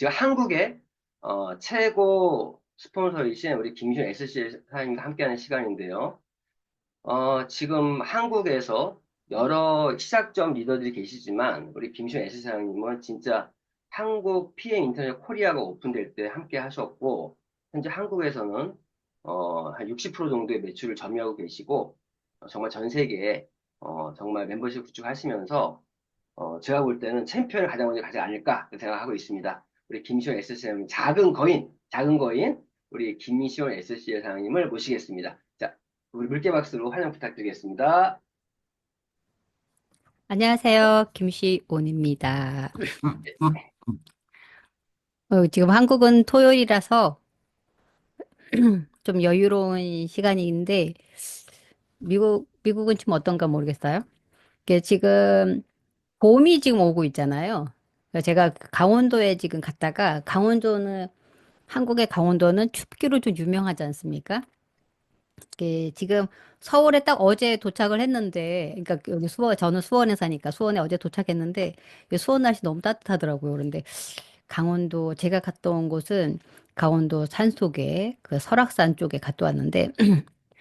지금 한국의 최고 스폰서이신 우리 김준 SC 사장님과 함께하는 시간인데요. 지금 한국에서 여러 시작점 리더들이 계시지만 우리 김준 SC 사장님은 진짜 한국 PM 인터넷 코리아가 오픈될 때 함께 하셨고 현재 한국에서는 한 60% 정도의 매출을 점유하고 계시고 정말 전 세계에 정말 멤버십 구축하시면서 제가 볼 때는 챔피언을 가장 먼저 가지 않을까 생각하고 있습니다. 우리 김시원 SCM 작은 거인 우리 김시원 SC 사장님을 모시겠습니다. 자, 우리 물개 박수로 환영 부탁드리겠습니다. 안녕하세요. 김시온입니다. 지금 한국은 토요일이라서 좀 여유로운 시간인데, 미국은 지금 어떤가 모르겠어요. 이게 지금 봄이 지금 오고 있잖아요. 그래서 제가 강원도에 지금 갔다가, 한국의 강원도는 춥기로 좀 유명하지 않습니까? 이게 지금 서울에 딱 어제 도착을 했는데, 그러니까 여기 저는 수원에 사니까 수원에 어제 도착했는데, 이게 수원 날씨 너무 따뜻하더라고요. 그런데 강원도 제가 갔다 온 곳은 강원도 산속에 그 설악산 쪽에 갔다 왔는데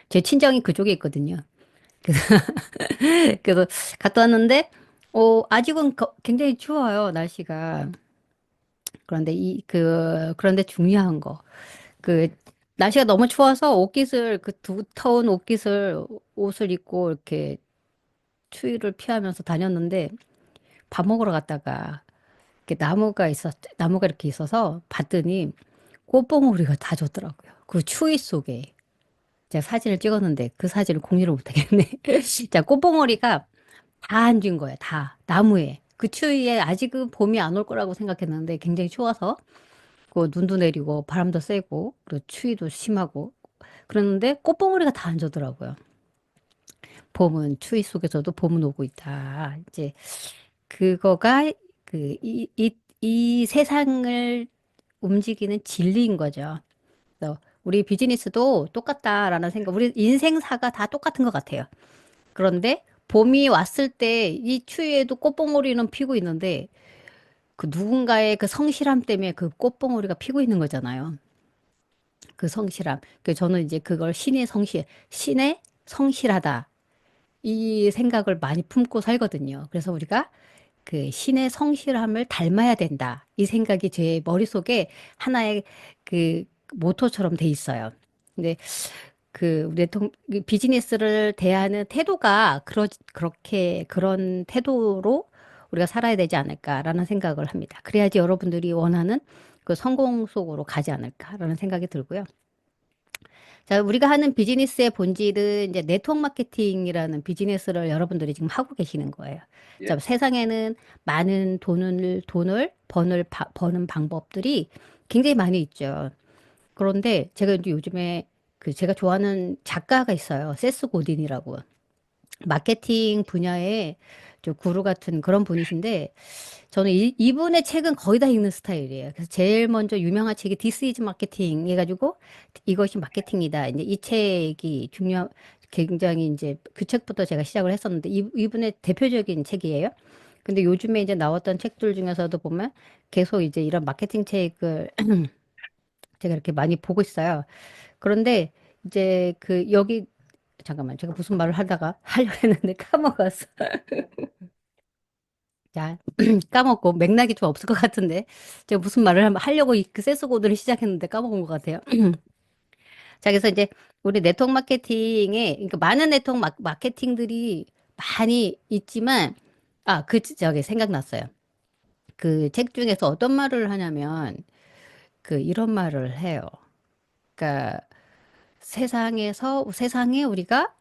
제 친정이 그쪽에 있거든요. 그래서, 그래서 갔다 왔는데 아직은 굉장히 추워요, 날씨가. 그런데 중요한 거. 그 날씨가 너무 추워서 그 두터운 옷을 입고 이렇게 추위를 피하면서 다녔는데 밥 먹으러 갔다가 나무가 이렇게 있어서 봤더니 꽃봉오리가 다 졌더라고요. 그 추위 속에. 제가 사진을 찍었는데 그 사진을 공유를 못하겠네. 자, 꽃봉오리가 다 앉은 거예요. 다. 나무에. 그 추위에 아직은 봄이 안 올 거라고 생각했는데 굉장히 추워서 그 눈도 내리고 바람도 세고 그리고 추위도 심하고 그랬는데 꽃봉오리가 다 앉아더라고요. 추위 속에서도 봄은 오고 있다. 이제 그거가 이 세상을 움직이는 진리인 거죠. 그래서 우리 비즈니스도 똑같다라는 생각, 우리 인생사가 다 똑같은 것 같아요. 그런데 봄이 왔을 때 이 추위에도 꽃봉오리는 피고 있는데 그 누군가의 그 성실함 때문에 그 꽃봉오리가 피고 있는 거잖아요. 그 성실함. 저는 이제 그걸 신의 성실하다. 이 생각을 많이 품고 살거든요. 그래서 우리가 그 신의 성실함을 닮아야 된다. 이 생각이 제 머릿속에 하나의 그 모토처럼 돼 있어요. 근데 그 비즈니스를 대하는 태도가 그런 태도로 우리가 살아야 되지 않을까라는 생각을 합니다. 그래야지 여러분들이 원하는 그 성공 속으로 가지 않을까라는 생각이 들고요. 자, 우리가 하는 비즈니스의 본질은 이제 네트워크 마케팅이라는 비즈니스를 여러분들이 지금 하고 계시는 거예요. 자, 예. 세상에는 많은 버는 방법들이 굉장히 많이 있죠. 그런데 제가 이제 요즘에 제가 좋아하는 작가가 있어요. 세스 고딘이라고. 마케팅 분야의 좀 구루 같은 그런 분이신데 저는 이분의 책은 거의 다 읽는 스타일이에요. 그래서 제일 먼저 유명한 책이 This is Marketing 해가지고 이것이 마케팅이다. 이제 이 책이 굉장히 이제 그 책부터 제가 시작을 했었는데 이분의 대표적인 책이에요. 근데 요즘에 이제 나왔던 책들 중에서도 보면 계속 이제 이런 마케팅 책을 제가 이렇게 많이 보고 있어요. 그런데 이제 잠깐만, 제가 무슨 말을 하려고 했는데 까먹었어. 자, 까먹고 맥락이 좀 없을 것 같은데 제가 무슨 말을 하려고 그 세스고드를 시작했는데 까먹은 것 같아요. 자, 그래서 이제 우리 네트워크 마케팅에 그러니까 많은 마케팅들이 많이 있지만 저기 생각났어요. 그 책 중에서 어떤 말을 하냐면 이런 말을 해요. 그러니까 세상에 우리가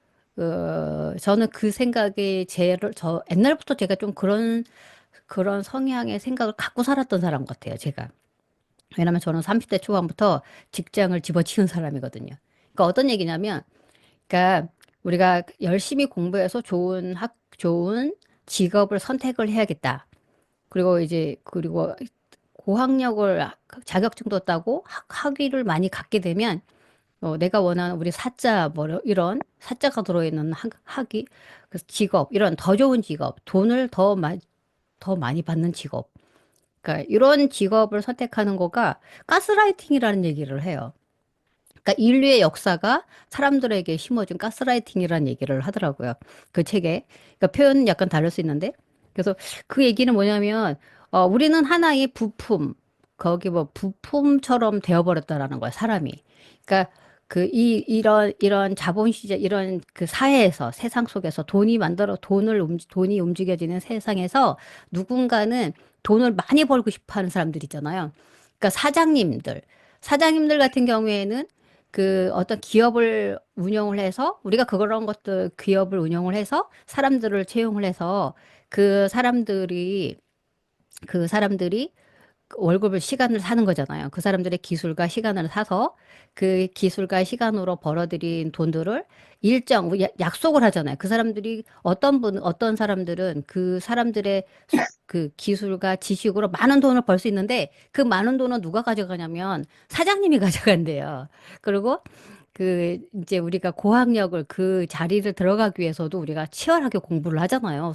저는 그 생각에 저 옛날부터 제가 좀 그런 성향의 생각을 갖고 살았던 사람 같아요, 제가. 왜냐면 저는 30대 초반부터 직장을 집어치운 사람이거든요. 그러니까 어떤 얘기냐면, 그러니까 우리가 열심히 공부해서 좋은 직업을 선택을 해야겠다. 그리고 자격증도 따고 학위를 많이 갖게 되면 내가 원하는 우리 이런 사자가 들어있는 그래서 직업, 이런 더 좋은 직업, 더 많이 받는 직업. 그러니까 이런 직업을 선택하는 거가 가스라이팅이라는 얘기를 해요. 그러니까 인류의 역사가 사람들에게 심어준 가스라이팅이라는 얘기를 하더라고요. 그 책에. 그러니까 표현은 약간 다를 수 있는데. 그래서 그 얘기는 뭐냐면, 우리는 하나의 부품, 거기 뭐 부품처럼 되어버렸다라는 거야, 사람이. 그러니까 이런 자본 시장, 이런 그 사회에서, 세상 속에서 돈이 움직여지는 세상에서 누군가는 돈을 많이 벌고 싶어 하는 사람들 있잖아요. 그러니까 사장님들 같은 경우에는 그 어떤 기업을 운영을 해서 우리가 그런 것들 기업을 운영을 해서 사람들을 채용을 해서 그 사람들이 그 사람들이 월급을 시간을 사는 거잖아요. 그 사람들의 기술과 시간을 사서 그 기술과 시간으로 벌어들인 돈들을 약속을 하잖아요. 그 사람들이 어떤 사람들은 그 사람들의 그 기술과 지식으로 많은 돈을 벌 수 있는데 그 많은 돈은 누가 가져가냐면 사장님이 가져간대요. 그리고 이제 우리가 고학력을 그 자리를 들어가기 위해서도 우리가 치열하게 공부를 하잖아요.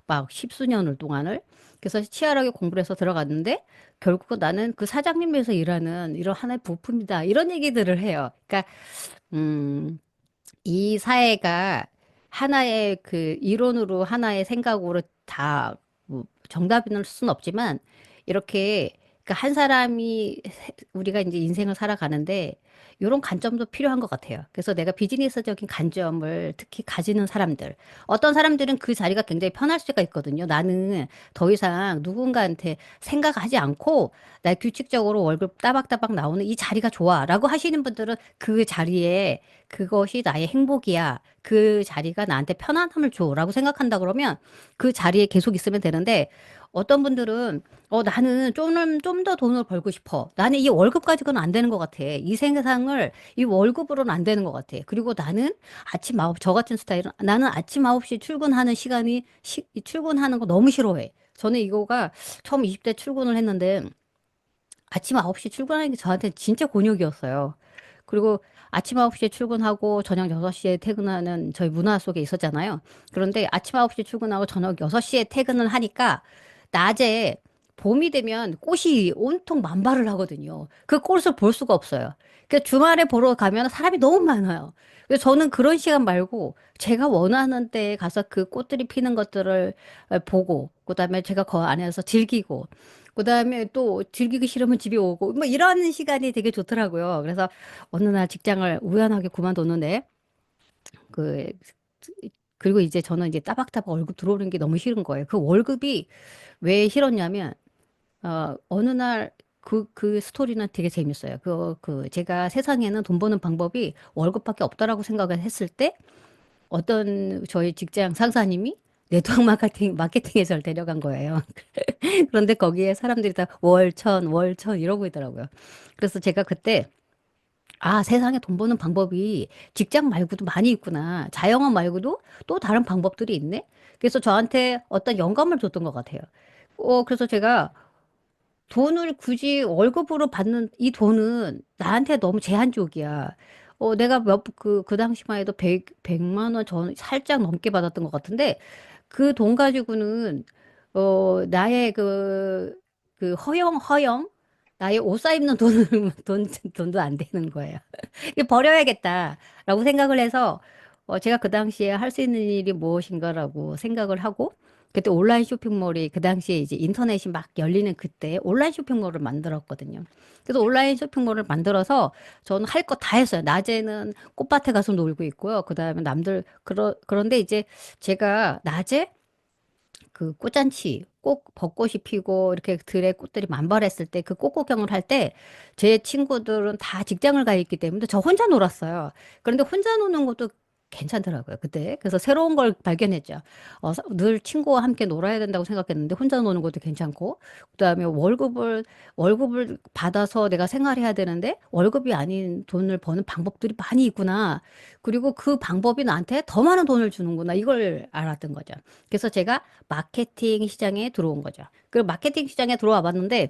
막 십수년을 동안을. 그래서 치열하게 공부를 해서 들어갔는데 결국 나는 그 사장님에서 일하는 이런 하나의 부품이다. 이런 얘기들을 해요. 그러니까, 음, 이 사회가 하나의 그 이론으로 하나의 생각으로 다뭐 정답일 수는 없지만 이렇게 그한 사람이 우리가 이제 인생을 살아가는데 이런 관점도 필요한 것 같아요. 그래서 내가 비즈니스적인 관점을 특히 가지는 사람들, 어떤 사람들은 그 자리가 굉장히 편할 수가 있거든요. 나는 더 이상 누군가한테 생각하지 않고 나 규칙적으로 월급 따박따박 나오는 이 자리가 좋아라고 하시는 분들은 그 자리에 그것이 나의 행복이야. 그 자리가 나한테 편안함을 줘라고 생각한다 그러면 그 자리에 계속 있으면 되는데 어떤 분들은 나는 좀 더 돈을 벌고 싶어. 나는 이 월급 가지고는 안 되는 것 같아. 이 세상을 이 월급으로는 안 되는 것 같아. 그리고 나는 저 같은 스타일은 나는 아침 9시 출근하는 출근하는 거 너무 싫어해. 저는 이거가 처음 20대 출근을 했는데 아침 9시 출근하는 게 저한테 진짜 곤욕이었어요. 그리고 아침 9시에 출근하고 저녁 6시에 퇴근하는 저희 문화 속에 있었잖아요. 그런데 아침 9시에 출근하고 저녁 6시에 퇴근을 하니까 낮에 봄이 되면 꽃이 온통 만발을 하거든요. 그 꽃을 볼 수가 없어요. 그 주말에 보러 가면 사람이 너무 많아요. 그래서 저는 그런 시간 말고 제가 원하는 때에 가서 그 꽃들이 피는 것들을 보고, 그다음에 제가 그 안에서 즐기고, 그다음에 또 즐기기 싫으면 집에 오고, 뭐 이런 시간이 되게 좋더라고요. 그래서 어느 날 직장을 우연하게 그만뒀는데, 그, 그리고 이제 저는 이제 따박따박 월급 들어오는 게 너무 싫은 거예요. 그 월급이 왜 싫었냐면, 어느 날 그 스토리는 되게 재밌어요. 제가 세상에는 돈 버는 방법이 월급밖에 없다라고 생각을 했을 때, 어떤 저희 직장 상사님이 네트워크 마케팅에 저를 데려간 거예요. 그런데 거기에 사람들이 다 월천 이러고 있더라고요. 그래서 제가 그때 세상에 돈 버는 방법이 직장 말고도 많이 있구나. 자영업 말고도 또 다른 방법들이 있네. 그래서 저한테 어떤 영감을 줬던 것 같아요. 그래서 제가 돈을 굳이 월급으로 받는 이 돈은 나한테 너무 제한적이야. 내가 그 당시만 해도 백만 원 전 살짝 넘게 받았던 것 같은데 그 돈 가지고는 나의 나의 옷 사 입는 돈도 안 되는 거예요. 이게 버려야겠다라고 생각을 해서 제가 그 당시에 할 수 있는 일이 무엇인가라고 생각을 하고 그때 온라인 쇼핑몰이 그 당시에 이제 인터넷이 막 열리는 그때 온라인 쇼핑몰을 만들었거든요. 그래서 온라인 쇼핑몰을 만들어서 저는 할 거 다 했어요. 낮에는 꽃밭에 가서 놀고 있고요. 그다음에 그런데 이제 제가 낮에 그 꽃잔치, 꼭 벚꽃이 피고 이렇게 들에 꽃들이 만발했을 때 그 꽃구경을 할 때 제 친구들은 다 직장을 가 있기 때문에 저 혼자 놀았어요. 그런데 혼자 노는 것도 괜찮더라고요, 그때. 그래서 새로운 걸 발견했죠. 늘 친구와 함께 놀아야 된다고 생각했는데 혼자 노는 것도 괜찮고, 그다음에 월급을 받아서 내가 생활해야 되는데 월급이 아닌 돈을 버는 방법들이 많이 있구나. 그리고 그 방법이 나한테 더 많은 돈을 주는구나. 이걸 알았던 거죠. 그래서 제가 마케팅 시장에 들어온 거죠. 그리고 마케팅 시장에 들어와 봤는데,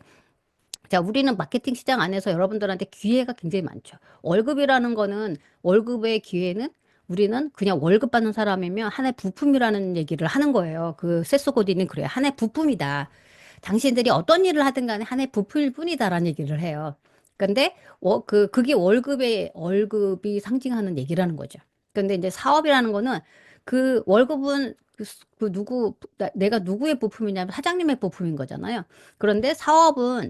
자, 우리는 마케팅 시장 안에서 여러분들한테 기회가 굉장히 많죠. 월급의 기회는 우리는 그냥 월급 받는 사람이면 하나의 부품이라는 얘기를 하는 거예요. 그 세스고디는 그래요. 하나의 부품이다. 당신들이 어떤 일을 하든 간에 하나의 부품일 뿐이다라는 얘기를 해요. 근데 그게 월급이 상징하는 얘기라는 거죠. 근데 이제 사업이라는 거는 그 월급은 내가 누구의 부품이냐면 사장님의 부품인 거잖아요. 그런데 사업은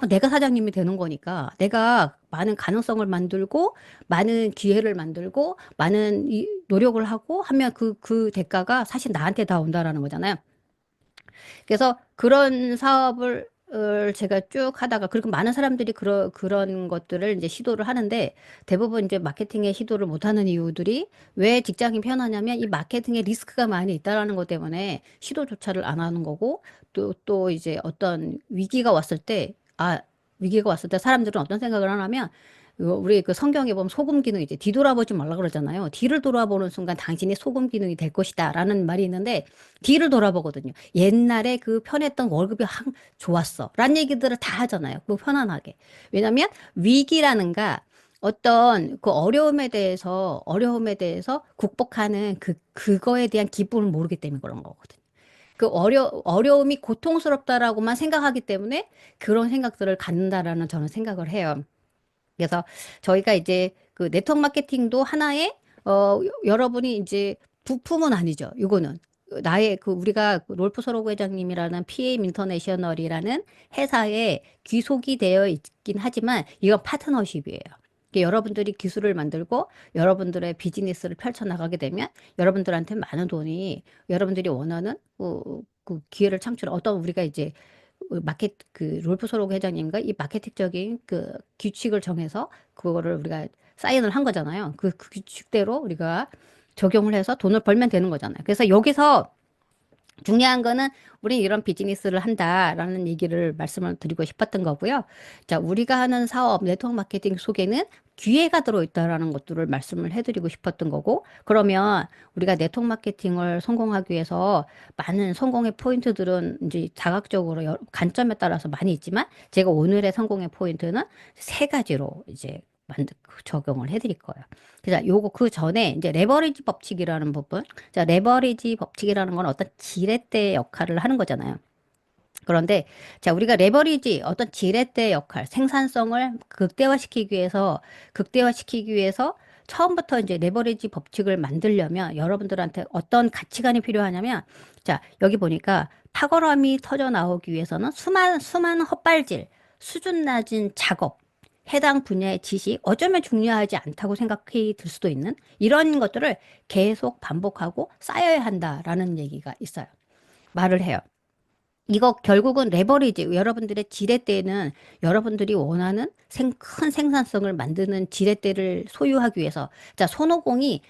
내가 사장님이 되는 거니까 내가 많은 가능성을 만들고 많은 기회를 만들고 많은 노력을 하고 하면 그 대가가 사실 나한테 다 온다라는 거잖아요. 그래서 그런 사업을 제가 쭉 하다가 그리고 많은 사람들이 그런 것들을 이제 시도를 하는데 대부분 이제 마케팅에 시도를 못 하는 이유들이 왜 직장이 편하냐면 이 마케팅에 리스크가 많이 있다라는 것 때문에 시도조차를 안 하는 거고 또 이제 어떤 위기가 왔을 때 사람들은 어떤 생각을 하냐면 우리 그 성경에 보면 소금 기능 이제 뒤돌아보지 말라 그러잖아요. 뒤를 돌아보는 순간 당신이 소금 기능이 될 것이다라는 말이 있는데 뒤를 돌아보거든요. 옛날에 그 편했던 월급이 좋았어. 라는 얘기들을 다 하잖아요. 그 편안하게. 왜냐면 위기라는가 어떤 그 어려움에 대해서 극복하는 그거에 대한 기쁨을 모르기 때문에 그런 거거든요. 그 어려움이 고통스럽다라고만 생각하기 때문에 그런 생각들을 갖는다라는 저는 생각을 해요. 그래서 저희가 이제 그 네트워크 마케팅도 하나의 여러분이 이제 부품은 아니죠. 이거는 나의 우리가 롤프 서로고 회장님이라는 PA 인터내셔널이라는 회사에 귀속이 되어 있긴 하지만 이건 파트너십이에요. 여러분들이 기술을 만들고 여러분들의 비즈니스를 펼쳐나가게 되면 여러분들한테 많은 돈이 여러분들이 원하는 그 기회를 어떤 우리가 이제 롤프 서로고 회장님과 이 마케팅적인 그 규칙을 정해서 그거를 우리가 사인을 한 거잖아요. 그 규칙대로 우리가 적용을 해서 돈을 벌면 되는 거잖아요. 그래서 여기서 중요한 거는 우리 이런 비즈니스를 한다라는 얘기를 말씀을 드리고 싶었던 거고요. 자, 우리가 하는 사업, 네트워크 마케팅 속에는 기회가 들어있다라는 것들을 말씀을 해드리고 싶었던 거고, 그러면 우리가 네트워크 마케팅을 성공하기 위해서 많은 성공의 포인트들은 이제 다각적으로 관점에 따라서 많이 있지만, 제가 오늘의 성공의 포인트는 세 가지로 이제 적용을 해드릴 거예요. 그래서 요거 그 전에 이제 레버리지 법칙이라는 부분. 자, 레버리지 법칙이라는 건 어떤 지렛대 역할을 하는 거잖아요. 그런데 자, 우리가 레버리지 어떤 지렛대 역할, 생산성을 극대화시키기 위해서 처음부터 이제 레버리지 법칙을 만들려면 여러분들한테 어떤 가치관이 필요하냐면 자, 여기 보니까 탁월함이 터져 나오기 위해서는 수많은 헛발질, 수준 낮은 작업, 해당 분야의 지식, 어쩌면 중요하지 않다고 생각이 들 수도 있는 이런 것들을 계속 반복하고 쌓여야 한다라는 얘기가 있어요. 말을 해요. 이거 결국은 레버리지, 여러분들의 지렛대는 여러분들이 원하는 큰 생산성을 만드는 지렛대를 소유하기 위해서, 자, 손오공의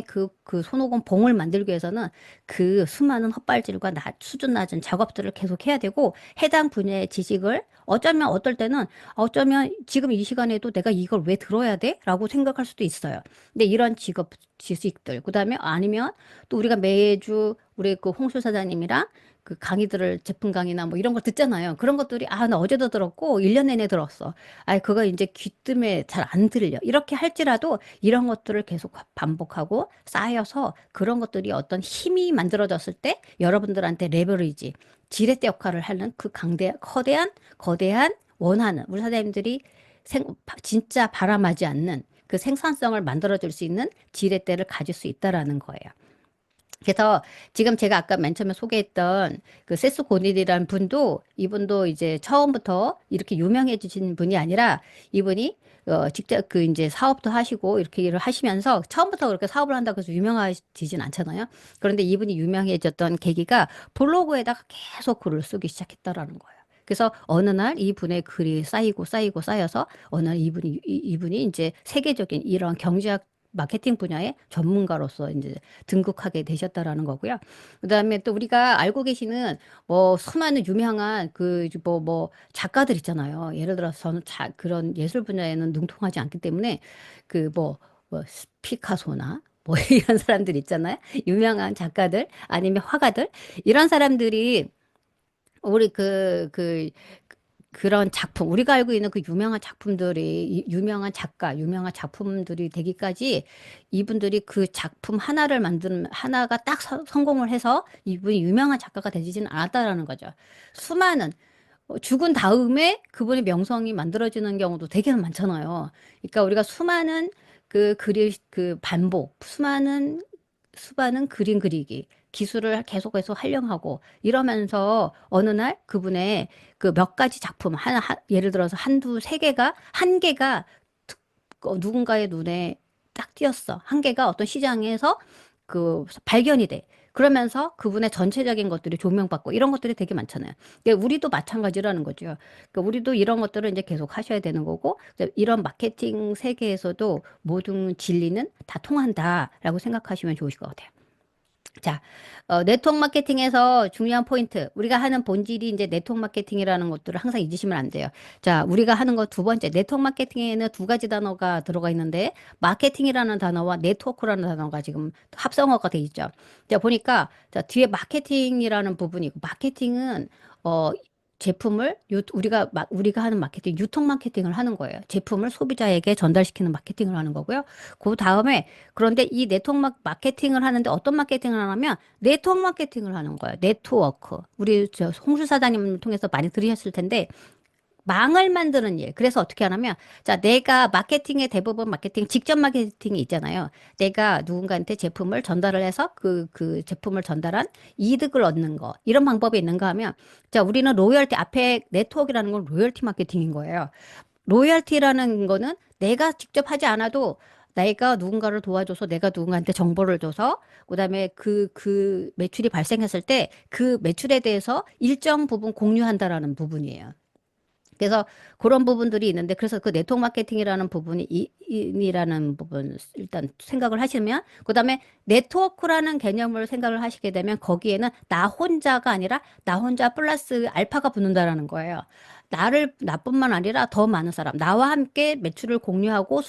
그 손오공 봉을 만들기 위해서는 그 수많은 헛발질과 수준 낮은 작업들을 계속 해야 되고, 해당 분야의 지식을 어쩌면 지금 이 시간에도 내가 이걸 왜 들어야 돼? 라고 생각할 수도 있어요. 근데 이런 지식들, 그 다음에 아니면 또 우리가 매주 우리 그 홍수 사장님이랑 그 강의들을 제품 강의나 뭐 이런 거 듣잖아요. 그런 것들이 나 어제도 들었고 1년 내내 들었어. 그거 이제 귀뜸에 잘 안 들려. 이렇게 할지라도 이런 것들을 계속 반복하고 쌓여서 그런 것들이 어떤 힘이 만들어졌을 때 여러분들한테 레버리지, 지렛대 역할을 하는 그 거대한 원하는 우리 사장님들이 진짜 바람하지 않는 그 생산성을 만들어줄 수 있는 지렛대를 가질 수 있다라는 거예요. 그래서 지금 제가 아까 맨 처음에 소개했던 그 세스 고닐이라는 이분도 이제 처음부터 이렇게 유명해지신 분이 아니라 이분이 직접 그 이제 사업도 하시고 이렇게 일을 하시면서 처음부터 그렇게 사업을 한다고 해서 유명해지진 않잖아요. 그런데 이분이 유명해졌던 계기가 블로그에다가 계속 글을 쓰기 시작했다라는 거예요. 그래서 어느 날 이분의 글이 쌓여서 어느 날 이분이 이제 세계적인 이런 경제학 마케팅 분야의 전문가로서 이제 등극하게 되셨다라는 거고요. 그다음에 또 우리가 알고 계시는 뭐 수많은 유명한 뭐 작가들 있잖아요. 예를 들어서 저는 그런 예술 분야에는 능통하지 않기 때문에 뭐 피카소나 뭐 이런 사람들 있잖아요. 유명한 작가들 아니면 화가들 이런 사람들이 우리 그런 작품, 우리가 알고 있는 그 유명한 작품들이, 유명한 작가, 유명한 작품들이 되기까지 이분들이 그 작품 하나를 만드는, 하나가 딱 성공을 해서 이분이 유명한 작가가 되지는 않았다라는 거죠. 수많은, 죽은 다음에 그분의 명성이 만들어지는 경우도 되게 많잖아요. 그러니까 우리가 수많은 그 반복, 수많은 그림 그리기, 기술을 계속해서 활용하고 이러면서 어느 날 그분의 그 몇 가지 작품, 예를 들어서 한두 세 개가, 한 개가 누군가의 눈에 딱 띄었어. 한 개가 어떤 시장에서 발견이 돼. 그러면서 그분의 전체적인 것들이 조명받고 이런 것들이 되게 많잖아요. 그러니까 우리도 마찬가지라는 거죠. 그러니까 우리도 이런 것들을 이제 계속 하셔야 되는 거고, 이런 마케팅 세계에서도 모든 진리는 다 통한다라고 생각하시면 좋으실 것 같아요. 자, 네트워크 마케팅에서 중요한 포인트. 우리가 하는 본질이 이제 네트워크 마케팅이라는 것들을 항상 잊으시면 안 돼요. 자, 우리가 하는 거 두 번째. 네트워크 마케팅에는 두 가지 단어가 들어가 있는데, 마케팅이라는 단어와 네트워크라는 단어가 지금 합성어가 돼 있죠. 자, 보니까, 자, 뒤에 마케팅이라는 부분이 있고, 마케팅은, 어, 우리가 하는 마케팅, 유통 마케팅을 하는 거예요. 제품을 소비자에게 전달시키는 마케팅을 하는 거고요. 그 다음에 그런데 이 네트워크 마케팅을 하는데 어떤 마케팅을 하냐면 네트워크 마케팅을 하는 거예요. 네트워크. 우리 저 홍수 사장님을 통해서 많이 들으셨을 텐데 망을 만드는 일. 그래서 어떻게 하냐면 자, 내가 마케팅의 대부분 마케팅 직접 마케팅이 있잖아요. 내가 누군가한테 제품을 전달을 해서 그 제품을 전달한 이득을 얻는 거. 이런 방법이 있는가 하면 자, 우리는 로열티 앞에 네트워크라는 건 로열티 마케팅인 거예요. 로열티라는 거는 내가 직접 하지 않아도 내가 누군가를 도와줘서 내가 누군가한테 정보를 줘서 그다음에 그 매출이 발생했을 때 그 매출에 대해서 일정 부분 공유한다라는 부분이에요. 그래서 그런 부분들이 있는데 그래서 그 네트워크 마케팅이라는 부분이 이라는 부분 일단 생각을 하시면 그다음에 네트워크라는 개념을 생각을 하시게 되면 거기에는 나 혼자가 아니라 나 혼자 플러스 알파가 붙는다라는 거예요. 나뿐만 아니라 더 많은 사람, 나와 함께 매출을 공유하고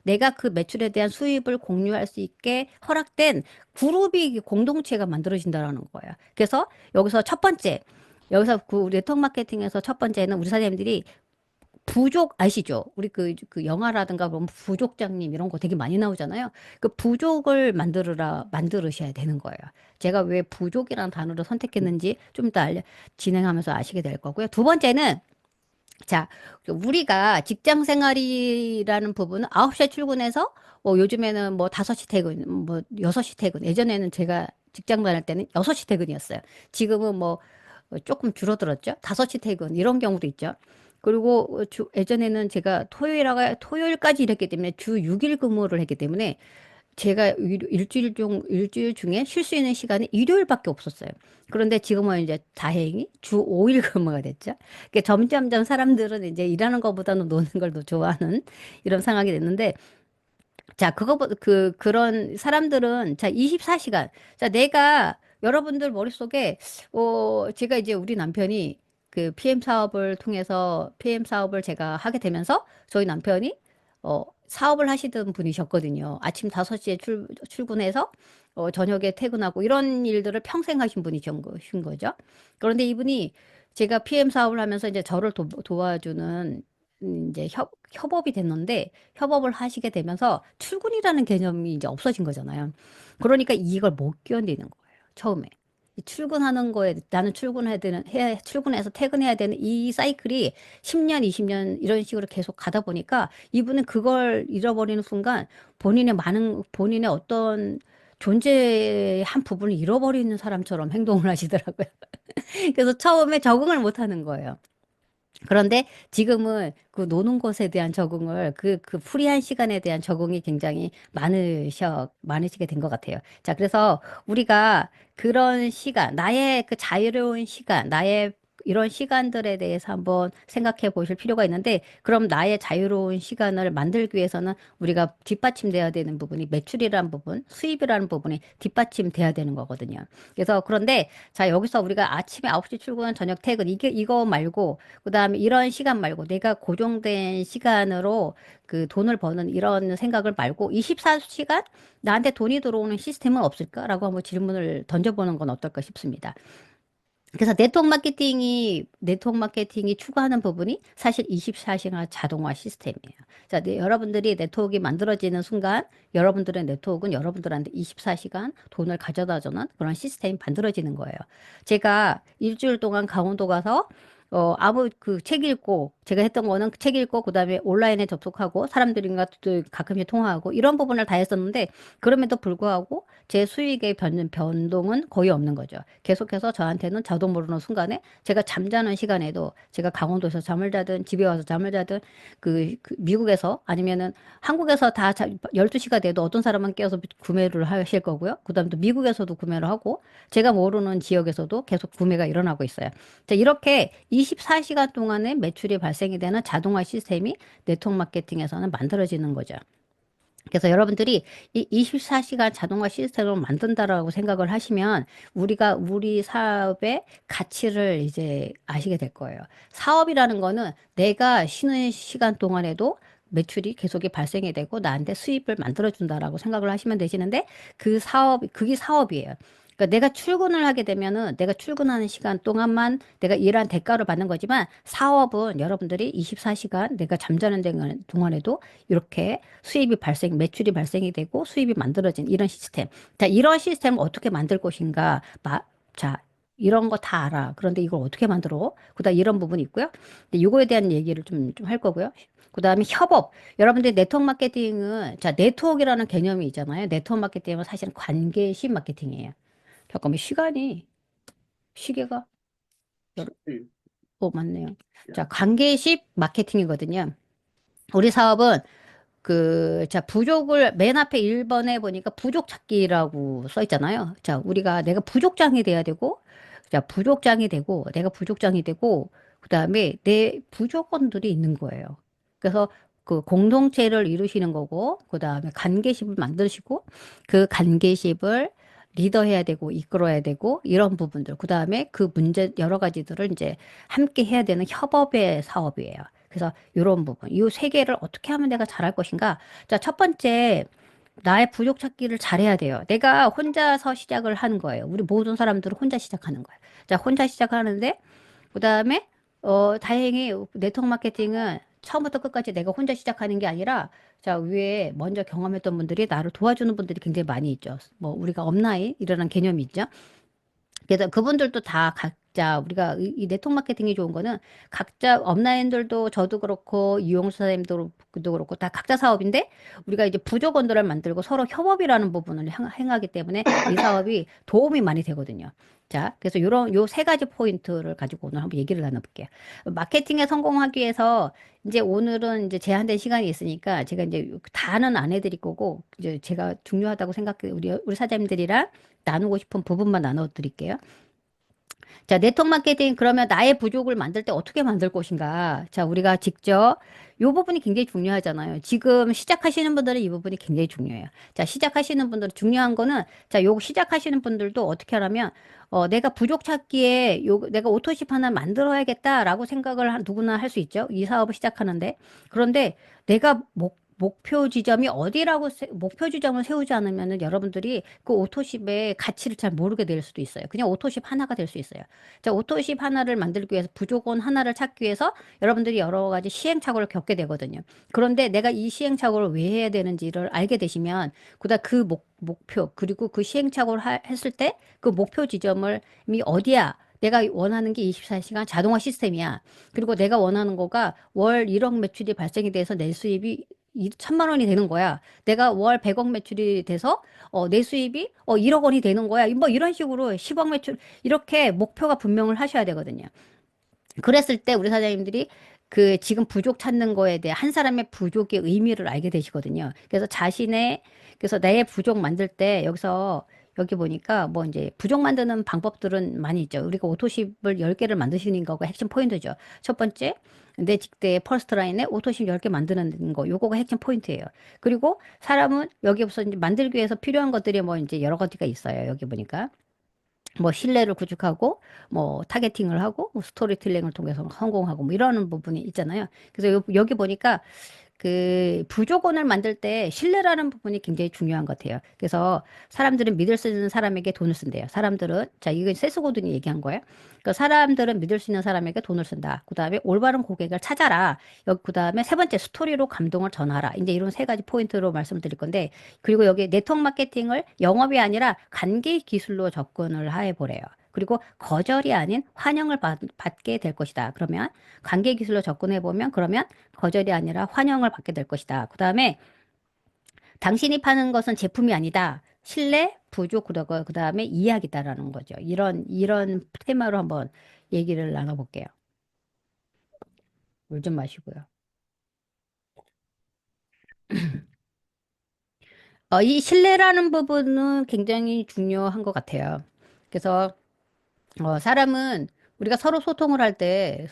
내가 그 매출에 대한 수입을 공유할 수 있게 허락된 그룹이 공동체가 만들어진다라는 거예요. 그래서 여기서 첫 번째, 여기서 우리 네트워크 마케팅에서 첫 번째는 우리 사장님들이 부족 아시죠? 우리 그 영화라든가 보면 부족장님 이런 거 되게 많이 나오잖아요. 그 부족을 만들으셔야 되는 거예요. 제가 왜 부족이라는 단어를 선택했는지 좀 이따 진행하면서 아시게 될 거고요. 두 번째는 자, 우리가 직장 생활이라는 부분은 9시에 출근해서 요즘에는 뭐 5시 퇴근, 뭐 6시 퇴근. 예전에는 제가 직장 다닐 때는 6시 퇴근이었어요. 지금은 뭐 조금 줄어들었죠. 5시 퇴근 이런 경우도 있죠. 그리고 예전에는 제가 토요일까지 일했기 때문에 주 6일 근무를 했기 때문에 제가 일주일 중에 쉴 수 있는 시간이 일요일밖에 없었어요. 그런데 지금은 이제 다행히 주 5일 근무가 됐죠. 그러니까 점점점 사람들은 이제 일하는 것보다는 노는 걸 더 좋아하는 이런 상황이 됐는데 자, 그런 사람들은, 자, 24시간. 자, 여러분들 머릿속에, 제가 이제 우리 남편이 그 PM 사업을 제가 하게 되면서 저희 남편이, 사업을 하시던 분이셨거든요. 아침 5시에 출근해서, 저녁에 퇴근하고 이런 일들을 평생 하신 분이신 거죠. 그런데 이분이 제가 PM 사업을 하면서 이제 저를 도와주는 이제 협업이 됐는데 협업을 하시게 되면서 출근이라는 개념이 이제 없어진 거잖아요. 그러니까 이걸 못 견디는 거예요. 처음에. 이 출근하는 거에 나는 출근해서 퇴근해야 되는 이 사이클이 10년, 20년 이런 식으로 계속 가다 보니까 이분은 그걸 잃어버리는 순간 본인의 어떤 존재의 한 부분을 잃어버리는 사람처럼 행동을 하시더라고요. 그래서 처음에 적응을 못 하는 거예요. 그런데 지금은 그 노는 것에 대한 그 프리한 시간에 대한 적응이 굉장히 많으시게 된 것 같아요. 자, 그래서 우리가 그런 시간, 나의 그 자유로운 시간, 나의 이런 시간들에 대해서 한번 생각해 보실 필요가 있는데, 그럼 나의 자유로운 시간을 만들기 위해서는 우리가 뒷받침돼야 되는 부분이 매출이라는 부분, 수입이라는 부분이 뒷받침돼야 되는 거거든요. 그래서 그런데 자, 여기서 우리가 아침에 9시 출근, 저녁 퇴근, 이거 말고, 그다음에 이런 시간 말고 내가 고정된 시간으로 그 돈을 버는 이런 생각을 말고 24시간 나한테 돈이 들어오는 시스템은 없을까라고 한번 질문을 던져보는 건 어떨까 싶습니다. 그래서 네트워크 마케팅이 추구하는 부분이 사실 24시간 자동화 시스템이에요. 자, 여러분들이 네트워크가 만들어지는 순간 여러분들의 네트워크는 여러분들한테 24시간 돈을 가져다 주는 그런 시스템이 만들어지는 거예요. 제가 일주일 동안 강원도 가서 아무 그 책 읽고, 제가 했던 거는 책 읽고, 그 다음에 온라인에 접속하고, 사람들과 또 가끔씩 통화하고, 이런 부분을 다 했었는데, 그럼에도 불구하고, 제 수익의 변동은 거의 없는 거죠. 계속해서 저한테는 저도 모르는 순간에 제가 잠자는 시간에도 제가 강원도에서 잠을 자든 집에 와서 잠을 자든 그 미국에서 아니면은 한국에서 다 12시가 돼도 어떤 사람은 깨어서 구매를 하실 거고요. 그다음에 또 미국에서도 구매를 하고 제가 모르는 지역에서도 계속 구매가 일어나고 있어요. 자, 이렇게 24시간 동안에 매출이 발생이 되는 자동화 시스템이 네트워크 마케팅에서는 만들어지는 거죠. 그래서 여러분들이 이 24시간 자동화 시스템을 만든다라고 생각을 하시면 우리 사업의 가치를 이제 아시게 될 거예요. 사업이라는 거는 내가 쉬는 시간 동안에도 매출이 계속이 발생이 되고 나한테 수입을 만들어준다라고 생각을 하시면 되시는데 그게 사업이에요. 그러니까 내가 출근을 하게 되면은 내가 출근하는 시간 동안만 내가 일한 대가를 받는 거지만 사업은 여러분들이 24시간 내가 잠자는 동안에도 이렇게 매출이 발생이 되고 수입이 만들어진 이런 시스템. 자, 이런 시스템을 어떻게 만들 것인가. 자, 이런 거 다 알아. 그런데 이걸 어떻게 만들어? 그다음 이런 부분이 있고요. 근데 이거에 대한 얘기를 좀 할 거고요. 그다음에 협업. 여러분들 네트워크 마케팅은 자, 네트워크라는 개념이 있잖아요. 네트워크 마케팅은 사실은 관계식 마케팅이에요. 잠깐만 시계가 음, 맞네요. 야, 자, 관계식 마케팅이거든요. 우리 사업은 자, 맨 앞에 1번에 보니까 부족 찾기라고 써 있잖아요. 자, 내가 부족장이 돼야 되고, 자, 내가 부족장이 되고, 그 다음에 내 부족원들이 있는 거예요. 그래서 그 공동체를 이루시는 거고, 그 다음에 관계십을 만드시고, 그 관계십을 리더해야 되고, 이끌어야 되고, 이런 부분들. 그 다음에 여러 가지들을 이제 함께 해야 되는 협업의 사업이에요. 그래서 이런 부분, 이 세 개를 어떻게 하면 내가 잘할 것인가? 자, 첫 번째, 나의 부족 찾기를 잘해야 돼요. 내가 혼자서 시작을 하는 거예요. 우리 모든 사람들은 혼자 시작하는 거예요. 자, 혼자 시작하는데, 그 다음에, 다행히 네트워크 마케팅은 처음부터 끝까지 내가 혼자 시작하는 게 아니라, 자, 위에 먼저 경험했던 분들이 나를 도와주는 분들이 굉장히 많이 있죠. 뭐, 우리가 업라인, 이라는 개념이 있죠. 그래서 그분들도 다 각자 우리가 이 네트워크 마케팅이 좋은 거는 각자 업라인들도 저도 그렇고 이용수 사장님도 그렇고 다 각자 사업인데 우리가 이제 부족원들을 만들고 서로 협업이라는 부분을 행하기 때문에 이 사업이 도움이 많이 되거든요. 자, 그래서 요 세 가지 포인트를 가지고 오늘 한번 얘기를 나눠볼게요. 마케팅에 성공하기 위해서 이제 오늘은 이제 제한된 시간이 있으니까 제가 이제 다는 안 해드릴 거고 이제 제가 중요하다고 생각해 우리 사장님들이랑 나누고 싶은 부분만 나눠드릴게요. 자, 네트워크 마케팅 그러면 나의 부족을 만들 때 어떻게 만들 것인가? 자, 우리가 직접 요 부분이 굉장히 중요하잖아요. 지금 시작하시는 분들은 이 부분이 굉장히 중요해요. 자, 시작하시는 분들은 중요한 거는 자, 요거 시작하시는 분들도 어떻게 하냐면 내가 부족 찾기에 내가 오토십 하나 만들어야겠다라고 누구나 할 수 있죠. 이 사업을 시작하는데. 그런데 내가 목표 지점을 세우지 않으면은 여러분들이 그 오토십의 가치를 잘 모르게 될 수도 있어요. 그냥 오토십 하나가 될 수 있어요. 자, 오토십 하나를 만들기 위해서 부족원 하나를 찾기 위해서 여러분들이 여러 가지 시행착오를 겪게 되거든요. 그런데 내가 이 시행착오를 왜 해야 되는지를 알게 되시면 그다음 목표 그리고 그 시행착오를 했을 때 그 목표 지점을 이 어디야? 내가 원하는 게 24시간 자동화 시스템이야. 그리고 내가 원하는 거가 월 1억 매출이 발생이 돼서 내 수입이 1천만 원이 되는 거야. 내가 월 100억 매출이 돼서 내 수입이 1억 원이 되는 거야. 뭐 이런 식으로 10억 매출 이렇게 목표가 분명을 하셔야 되거든요. 그랬을 때 우리 사장님들이 지금 부족 찾는 거에 대해 한 사람의 부족의 의미를 알게 되시거든요. 그래서 내 부족 만들 때 여기 보니까 뭐 이제 부족 만드는 방법들은 많이 있죠. 우리가 오토십을 10개를 만드시는 거가 핵심 포인트죠. 첫 번째, 내 직대의 퍼스트 라인에 오토십 10개 만드는 거. 요거가 핵심 포인트예요. 그리고 사람은 여기서 이제 만들기 위해서 필요한 것들이 뭐 이제 여러 가지가 있어요. 여기 보니까. 뭐 신뢰를 구축하고 뭐 타겟팅을 하고 뭐 스토리텔링을 통해서 성공하고 뭐 이러는 부분이 있잖아요. 그래서 여기 보니까 그 부조건을 만들 때 신뢰라는 부분이 굉장히 중요한 것 같아요. 그래서 사람들은 믿을 수 있는 사람에게 돈을 쓴대요. 사람들은, 자, 이건 세스 고든이 얘기한 거예요. 그 사람들은 믿을 수 있는 사람에게 돈을 쓴다. 그 다음에 올바른 고객을 찾아라. 여기 그 다음에 세 번째 스토리로 감동을 전하라. 이제 이런 세 가지 포인트로 말씀을 드릴 건데, 그리고 여기 네트워크 마케팅을 영업이 아니라 관계 기술로 접근을 해 보래요. 그리고 거절이 아닌 환영을 받게 될 것이다. 그러면 관계 기술로 접근해 보면 그러면 거절이 아니라 환영을 받게 될 것이다. 그 다음에 당신이 파는 것은 제품이 아니다. 신뢰, 부족, 그 다음에 이야기다라는 거죠. 이런 테마로 한번 얘기를 나눠볼게요. 물 좀 마시고요. 이 신뢰라는 부분은 굉장히 중요한 것 같아요. 그래서 사람은 우리가 그러니까 서로 소통을 할 때,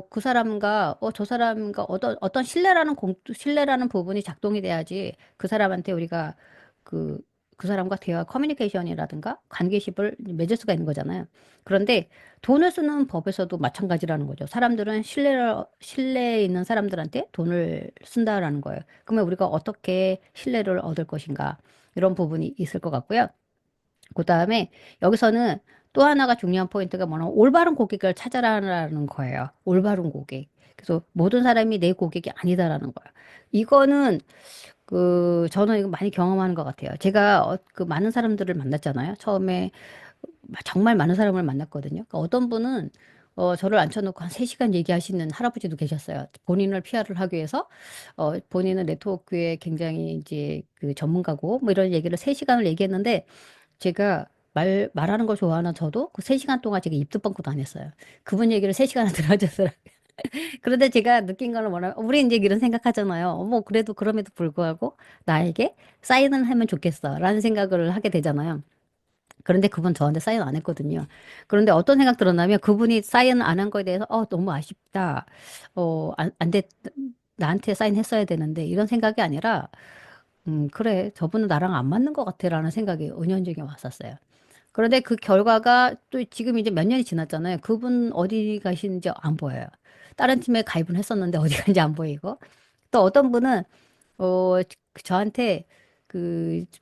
그 사람과, 저 사람과 어떤 신뢰라는 부분이 작동이 돼야지 그 사람한테 우리가 그, 그 사람과 대화 커뮤니케이션이라든가 관계십을 맺을 수가 있는 거잖아요. 그런데 돈을 쓰는 법에서도 마찬가지라는 거죠. 사람들은 신뢰 있는 사람들한테 돈을 쓴다라는 거예요. 그러면 우리가 어떻게 신뢰를 얻을 것인가? 이런 부분이 있을 것 같고요. 그 다음에 여기서는 또 하나가 중요한 포인트가 뭐냐면 올바른 고객을 찾아라는 거예요. 올바른 고객. 그래서 모든 사람이 내 고객이 아니다라는 거예요. 이거는 저는 이거 많이 경험하는 것 같아요. 제가 그 많은 사람들을 만났잖아요. 처음에 정말 많은 사람을 만났거든요. 그러니까 어떤 분은 저를 앉혀놓고 한 3시간 얘기하시는 할아버지도 계셨어요. 본인을 PR을 하기 위해서 본인은 네트워크에 굉장히 이제 그 전문가고 뭐 이런 얘기를 3시간을 얘기했는데 제가 말하는 걸 좋아하는 저도 그 3시간 동안 제가 입도 뻥끗 안 했어요. 그분 얘기를 3시간을 들어줬어요. 그런데 제가 느낀 거는 뭐냐면, 우리 이제 이런 생각하잖아요. 그래도 그럼에도 불구하고 나에게 사인을 하면 좋겠어. 라는 생각을 하게 되잖아요. 그런데 그분 저한테 사인 안 했거든요. 그런데 어떤 생각 들었냐면 그분이 사인 안 한 거에 대해서, 너무 아쉽다. 안 됐, 나한테 사인했어야 되는데 이런 생각이 아니라, 그래. 저분은 나랑 안 맞는 것 같아. 라는 생각이 은연중에 왔었어요. 그런데 그 결과가 또 지금 이제 몇 년이 지났잖아요. 그분 어디 가시는지 안 보여요. 다른 팀에 가입은 했었는데 어디 가는지 안 보이고. 또 어떤 분은 저한테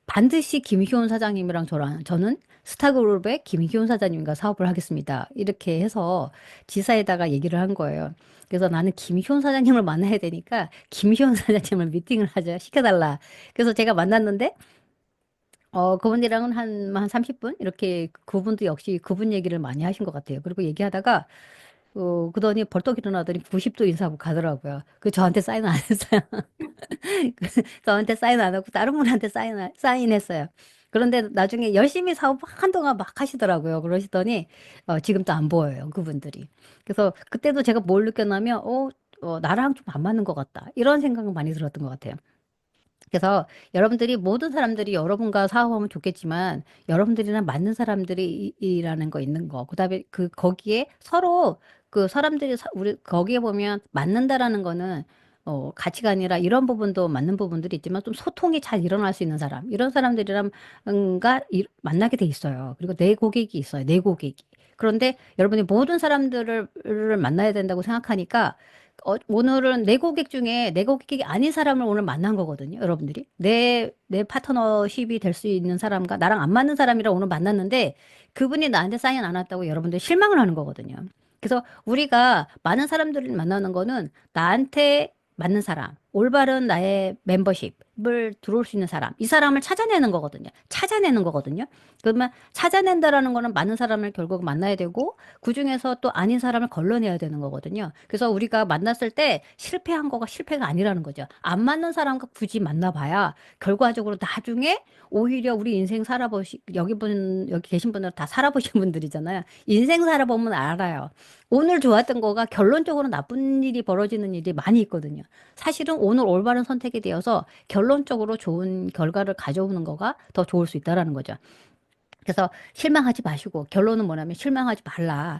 반드시 김희원 사장님이랑 저는 스타그룹의 김희원 사장님과 사업을 하겠습니다. 이렇게 해서 지사에다가 얘기를 한 거예요. 그래서 나는 김희원 사장님을 만나야 되니까 김희원 사장님을 미팅을 하자 시켜달라. 그래서 제가 만났는데 그분이랑은 한 30분? 이렇게 그분도 역시 그분 얘기를 많이 하신 것 같아요. 그리고 얘기하다가, 그러더니 벌떡 일어나더니 90도 인사하고 가더라고요. 저한테 사인 안 했어요. 저한테 사인 안 하고 다른 분한테 사인했어요. 그런데 나중에 열심히 사업 한동안 막 하시더라고요. 그러시더니, 지금 또 안 보여요. 그분들이. 그래서 그때도 제가 뭘 느꼈냐면, 나랑 좀 안 맞는 것 같다. 이런 생각은 많이 들었던 것 같아요. 그래서 여러분들이 모든 사람들이 여러분과 사업하면 좋겠지만 여러분들이랑 맞는 사람들이라는 거 있는 거. 그다음에 거기에 서로 그 사람들이 우리 거기에 보면 맞는다라는 거는 가치관이라 이런 부분도 맞는 부분들이 있지만 좀 소통이 잘 일어날 수 있는 사람. 이런 사람들이랑 만나게 돼 있어요. 그리고 내 고객이 있어요. 내 고객이. 그런데 여러분이 모든 사람들을 만나야 된다고 생각하니까 오늘은 내 고객 중에 내 고객이 아닌 사람을 오늘 만난 거거든요, 여러분들이. 내 파트너십이 될 수 있는 사람과 나랑 안 맞는 사람이랑 오늘 만났는데 그분이 나한테 사인 안 왔다고 여러분들 실망을 하는 거거든요. 그래서 우리가 많은 사람들을 만나는 거는 나한테 맞는 사람, 올바른 나의 멤버십을 들어올 수 있는 사람, 이 사람을 찾아내는 거거든요. 찾아내는 거거든요. 그러면 찾아낸다라는 거는 많은 사람을 결국 만나야 되고 그중에서 또 아닌 사람을 걸러내야 되는 거거든요. 그래서 우리가 만났을 때 실패한 거가 실패가 아니라는 거죠. 안 맞는 사람과 굳이 만나봐야 결과적으로 나중에 오히려 우리 인생 여기 계신 분들은 다 살아보신 분들이잖아요. 인생 살아보면 알아요. 오늘 좋았던 거가 결론적으로 나쁜 일이 벌어지는 일이 많이 있거든요. 사실은 오늘 올바른 선택이 되어서 결론적으로 좋은 결과를 가져오는 거가 더 좋을 수 있다라는 거죠. 그래서 실망하지 마시고 결론은 뭐냐면 실망하지 말라.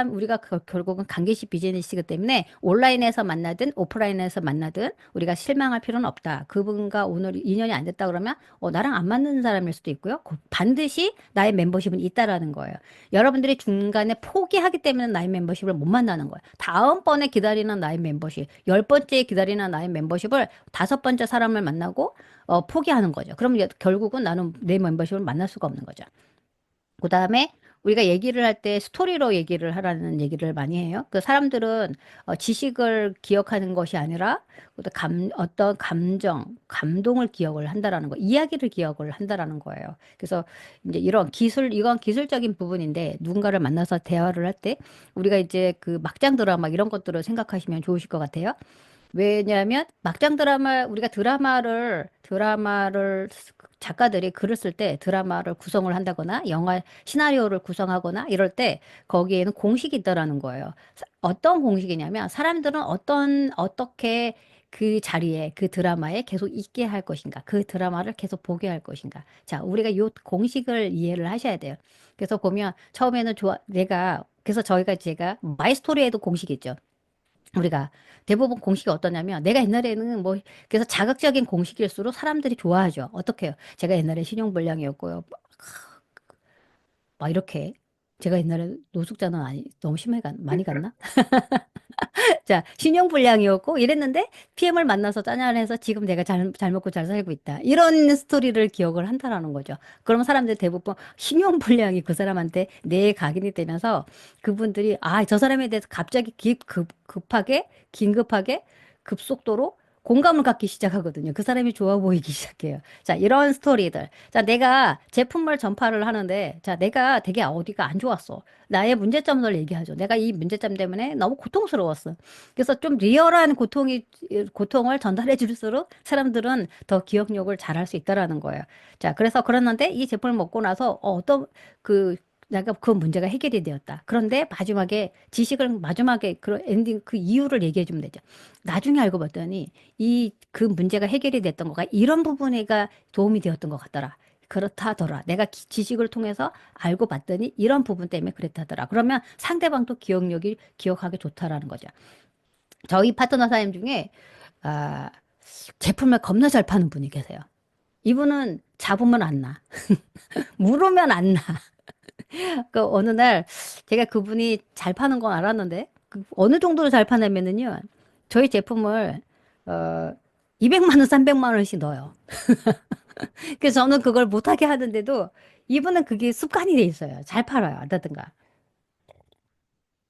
우리가 결국은 관계식 비즈니스이기 때문에 온라인에서 만나든 오프라인에서 만나든 우리가 실망할 필요는 없다. 그분과 오늘 인연이 안 됐다 그러면 나랑 안 맞는 사람일 수도 있고요. 반드시 나의 멤버십은 있다라는 거예요. 여러분들이 중간에 포기하기 때문에 나의 멤버십을 못 만나는 거예요. 다음번에 기다리는 나의 멤버십, 10번째 기다리는 나의 멤버십을 5번째 사람을 만나고 포기하는 거죠. 그럼 결국은 나는 내 멤버십을 만날 수가 없는 거죠. 그 다음에 우리가 얘기를 할 때 스토리로 얘기를 하라는 얘기를 많이 해요. 그 사람들은 지식을 기억하는 것이 아니라 어떤 감동을 기억을 한다라는 거, 이야기를 기억을 한다라는 거예요. 그래서 이제 이건 기술적인 부분인데 누군가를 만나서 대화를 할 때 우리가 이제 그 막장 드라마 이런 것들을 생각하시면 좋으실 것 같아요. 왜냐하면 막장 우리가 드라마를 작가들이 글을 쓸 때 드라마를 구성을 한다거나 영화 시나리오를 구성하거나 이럴 때 거기에는 공식이 있다라는 거예요. 어떤 공식이냐면 사람들은 어떻게 그 자리에 그 드라마에 계속 있게 할 것인가, 그 드라마를 계속 보게 할 것인가. 자, 우리가 요 공식을 이해를 하셔야 돼요. 그래서 보면 처음에는 그래서 제가 마이스토리에도 공식이 있죠. 우리가 대부분 공식이 어떠냐면 내가 옛날에는 뭐 그래서 자극적인 공식일수록 사람들이 좋아하죠. 어떻게요? 제가 옛날에 신용불량이었고요. 막 이렇게 제가 옛날에 노숙자는 너무 많이 갔나? 자, 신용불량이었고 이랬는데 PM을 만나서 짠잘해서 지금 내가 잘 먹고 잘 살고 있다. 이런 스토리를 기억을 한다라는 거죠. 그러면 사람들 대부분 신용불량이 그 사람한테 뇌에 각인이 되면서 그분들이 저 사람에 대해서 갑자기 급하게 긴급하게 급속도로 공감을 갖기 시작하거든요. 그 사람이 좋아 보이기 시작해요. 자, 이런 스토리들. 자, 내가 제품을 전파를 하는데, 자, 내가 되게 어디가 안 좋았어. 나의 문제점을 얘기하죠. 내가 이 문제점 때문에 너무 고통스러웠어. 그래서 좀 리얼한 고통을 전달해 줄수록 사람들은 더 기억력을 잘할 수 있다라는 거예요. 자, 그래서 그랬는데 이 제품을 먹고 나서 내가 그 문제가 해결이 되었다. 그런데 마지막에 그 엔딩 그 이유를 얘기해 주면 되죠. 나중에 알고 봤더니 그 문제가 해결이 됐던 거가 이런 부분에가 도움이 되었던 것 같더라. 그렇다더라. 내가 지식을 통해서 알고 봤더니 이런 부분 때문에 그랬다더라. 그러면 상대방도 기억하기 좋다라는 거죠. 저희 파트너 사님 중에 아, 제품을 겁나 잘 파는 분이 계세요. 이분은 잡으면 안 나. 물으면 안 나. 그 어느 날 제가 그분이 잘 파는 건 알았는데 어느 정도로 잘 파냐면은요. 저희 제품을 어 200만 원, 300만 원씩 넣어요. 그래서 저는 그걸 못하게 하는데도 이분은 그게 습관이 돼 있어요. 잘 팔아요. 어떻든가.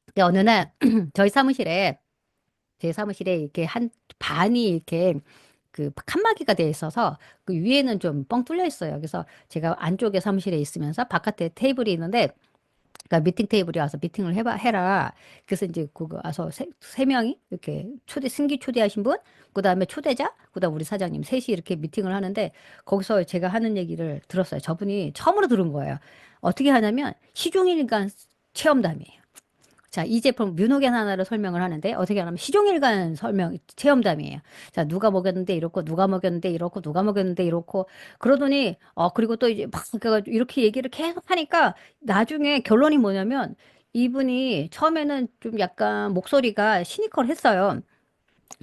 근데 어느 날 저희 사무실에 제 사무실에 이렇게 한 반이 이렇게 그 칸막이가 돼 있어서 그 위에는 좀 뻥 뚫려 있어요. 그래서 제가 안쪽에 사무실에 있으면서 바깥에 테이블이 있는데 그러니까 미팅 테이블이 와서 미팅을 해라. 그래서 이제 그거 와서 세 명이 이렇게 승기 초대하신 분, 그다음에 초대자, 그다음 우리 사장님 셋이 이렇게 미팅을 하는데 거기서 제가 하는 얘기를 들었어요. 저분이 처음으로 들은 거예요. 어떻게 하냐면 시종일관 체험담이에요. 자, 이 제품 뮤노겐 하나를 설명을 하는데 어떻게 하냐면 시종일관 체험담이에요. 자, 누가 먹였는데 이렇고 누가 먹였는데 이렇고 누가 먹였는데 이렇고 그러더니 그리고 또 이제 막 그래가지고 이렇게 얘기를 계속 하니까 나중에 결론이 뭐냐면 이분이 처음에는 좀 약간 목소리가 시니컬했어요.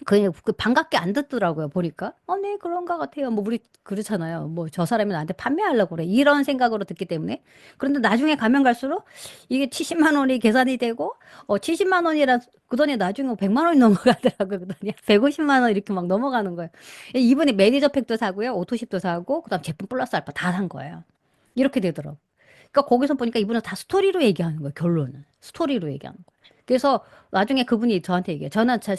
그 반갑게 안 듣더라고요, 보니까. 네, 그런가 같아요. 뭐, 우리 그렇잖아요. 뭐, 저 사람이 나한테 판매하려고 그래. 이런 생각으로 듣기 때문에. 그런데 나중에 가면 갈수록 이게 70만 원이 계산이 되고, 70만 원이라, 그더니 나중에 100만 원이 넘어가더라고요. 그더니 150만 원 이렇게 막 넘어가는 거예요. 이분이 매니저 팩도 사고요, 오토십도 사고, 그다음 제품 플러스 알파 다 산 거예요. 이렇게 되더라고요. 그러니까 거기서 보니까 이분은 다 스토리로 얘기하는 거예요, 결론은. 스토리로 얘기하는 거예요. 그래서 나중에 그분이 저한테 얘기해요. 저는 살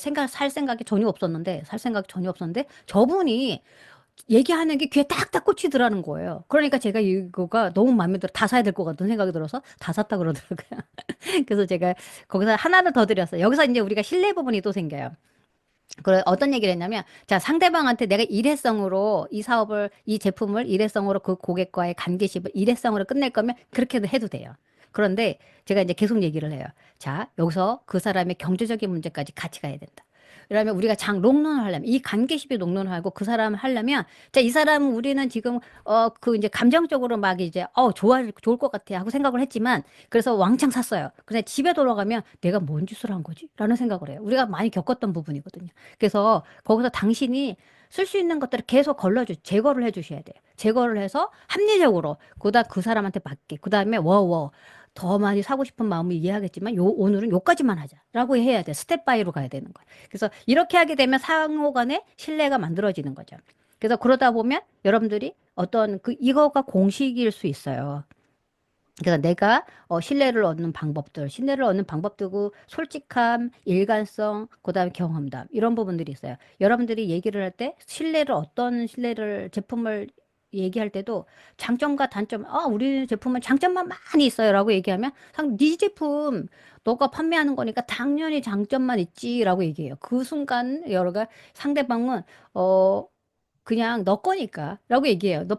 생각이 전혀 없었는데, 저분이 얘기하는 게 귀에 딱딱 꽂히더라는 거예요. 그러니까 제가 이거가 너무 마음에 들어, 다 사야 될 것 같은 생각이 들어서 다 샀다 그러더라고요. 그래서 제가 거기서 하나를 더 드렸어요. 여기서 이제 우리가 신뢰 부분이 또 생겨요. 그래, 어떤 얘기를 했냐면, 자, 상대방한테 내가 이 제품을 일회성으로 그 고객과의 관계십을 일회성으로 끝낼 거면 그렇게도 해도 돼요. 그런데 제가 이제 계속 얘기를 해요. 자, 여기서 그 사람의 경제적인 문제까지 같이 가야 된다. 그러면 우리가 롱런을 하려면, 이 관계십이 롱런을 하고 그 사람을 하려면, 자, 이 사람은 우리는 지금, 이제 감정적으로 막 이제, 좋을 것 같아 하고 생각을 했지만, 그래서 왕창 샀어요. 근데 집에 돌아가면 내가 뭔 짓을 한 거지? 라는 생각을 해요. 우리가 많이 겪었던 부분이거든요. 그래서 거기서 당신이 쓸 수 있는 것들을 계속 제거를 해 주셔야 돼요. 제거를 해서 합리적으로, 그 사람한테 맞게, 그 다음에 더 많이 사고 싶은 마음을 이해하겠지만, 오늘은 요까지만 하자. 라고 해야 돼. 스텝 바이로 가야 되는 거예요. 그래서 이렇게 하게 되면 상호 간에 신뢰가 만들어지는 거죠. 그래서 그러다 보면 여러분들이 이거가 공식일 수 있어요. 그래서 내가 신뢰를 얻는 방법들고 솔직함, 일관성, 그다음에 경험담 이런 부분들이 있어요. 여러분들이 얘기를 할 때 어떤 신뢰를 제품을 얘기할 때도 장점과 단점, 우리 제품은 장점만 많이 있어요라고 얘기하면 네 제품 너가 판매하는 거니까 당연히 장점만 있지라고 얘기해요. 그 순간 상대방은 어 그냥 너 거니까 라고 얘기해요. 너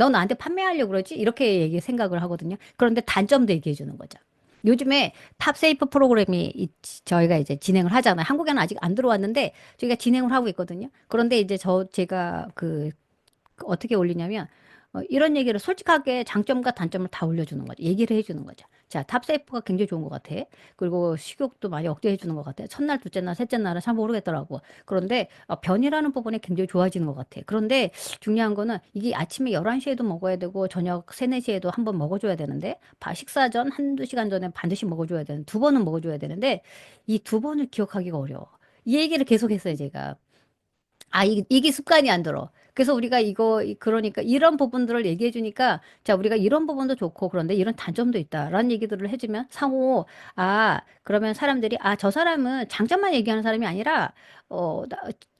나한테 판매하려고 그러지? 이렇게 생각을 하거든요. 그런데 단점도 얘기해 주는 거죠. 요즘에 탑세이프 프로그램이 저희가 이제 진행을 하잖아요. 한국에는 아직 안 들어왔는데 저희가 진행을 하고 있거든요. 그런데 이제 제가 어떻게 올리냐면 이런 얘기를 솔직하게 장점과 단점을 다 올려주는 거죠. 얘기를 해주는 거죠. 자, 탑세이프가 굉장히 좋은 것 같아. 그리고 식욕도 많이 억제해 주는 것 같아. 첫날, 둘째 날, 셋째 날은 잘 모르겠더라고. 그런데 변이라는 부분이 굉장히 좋아지는 것 같아. 그런데 중요한 거는 이게 아침에 11시에도 먹어야 되고 저녁 3, 4시에도 한번 먹어줘야 되는데 식사 전 한두 시간 전에 반드시 먹어줘야 되는 두 번은 먹어줘야 되는데 이 두 번을 기억하기가 어려워. 이 얘기를 계속 했어요, 제가. 이게 습관이 안 들어. 그래서 우리가 그러니까 이런 부분들을 얘기해 주니까, 자, 우리가 이런 부분도 좋고, 그런데 이런 단점도 있다라는 얘기들을 해주면 그러면 사람들이, 저 사람은 장점만 얘기하는 사람이 아니라,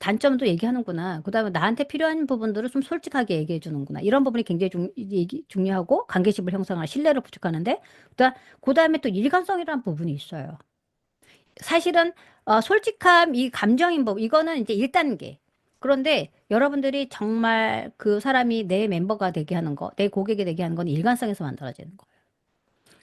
단점도 얘기하는구나. 그 다음에 나한테 필요한 부분들을 좀 솔직하게 얘기해 주는구나. 이런 부분이 굉장히 중요하고, 관계심을 형성하는 신뢰를 구축하는데, 그 다음에 또 일관성이라는 부분이 있어요. 사실은 솔직함, 이 감정인 법, 이거는 이제 1단계. 그런데 여러분들이 정말 그 사람이 내 멤버가 되게 하는 거, 내 고객이 되게 하는 건 일관성에서 만들어지는 거예요.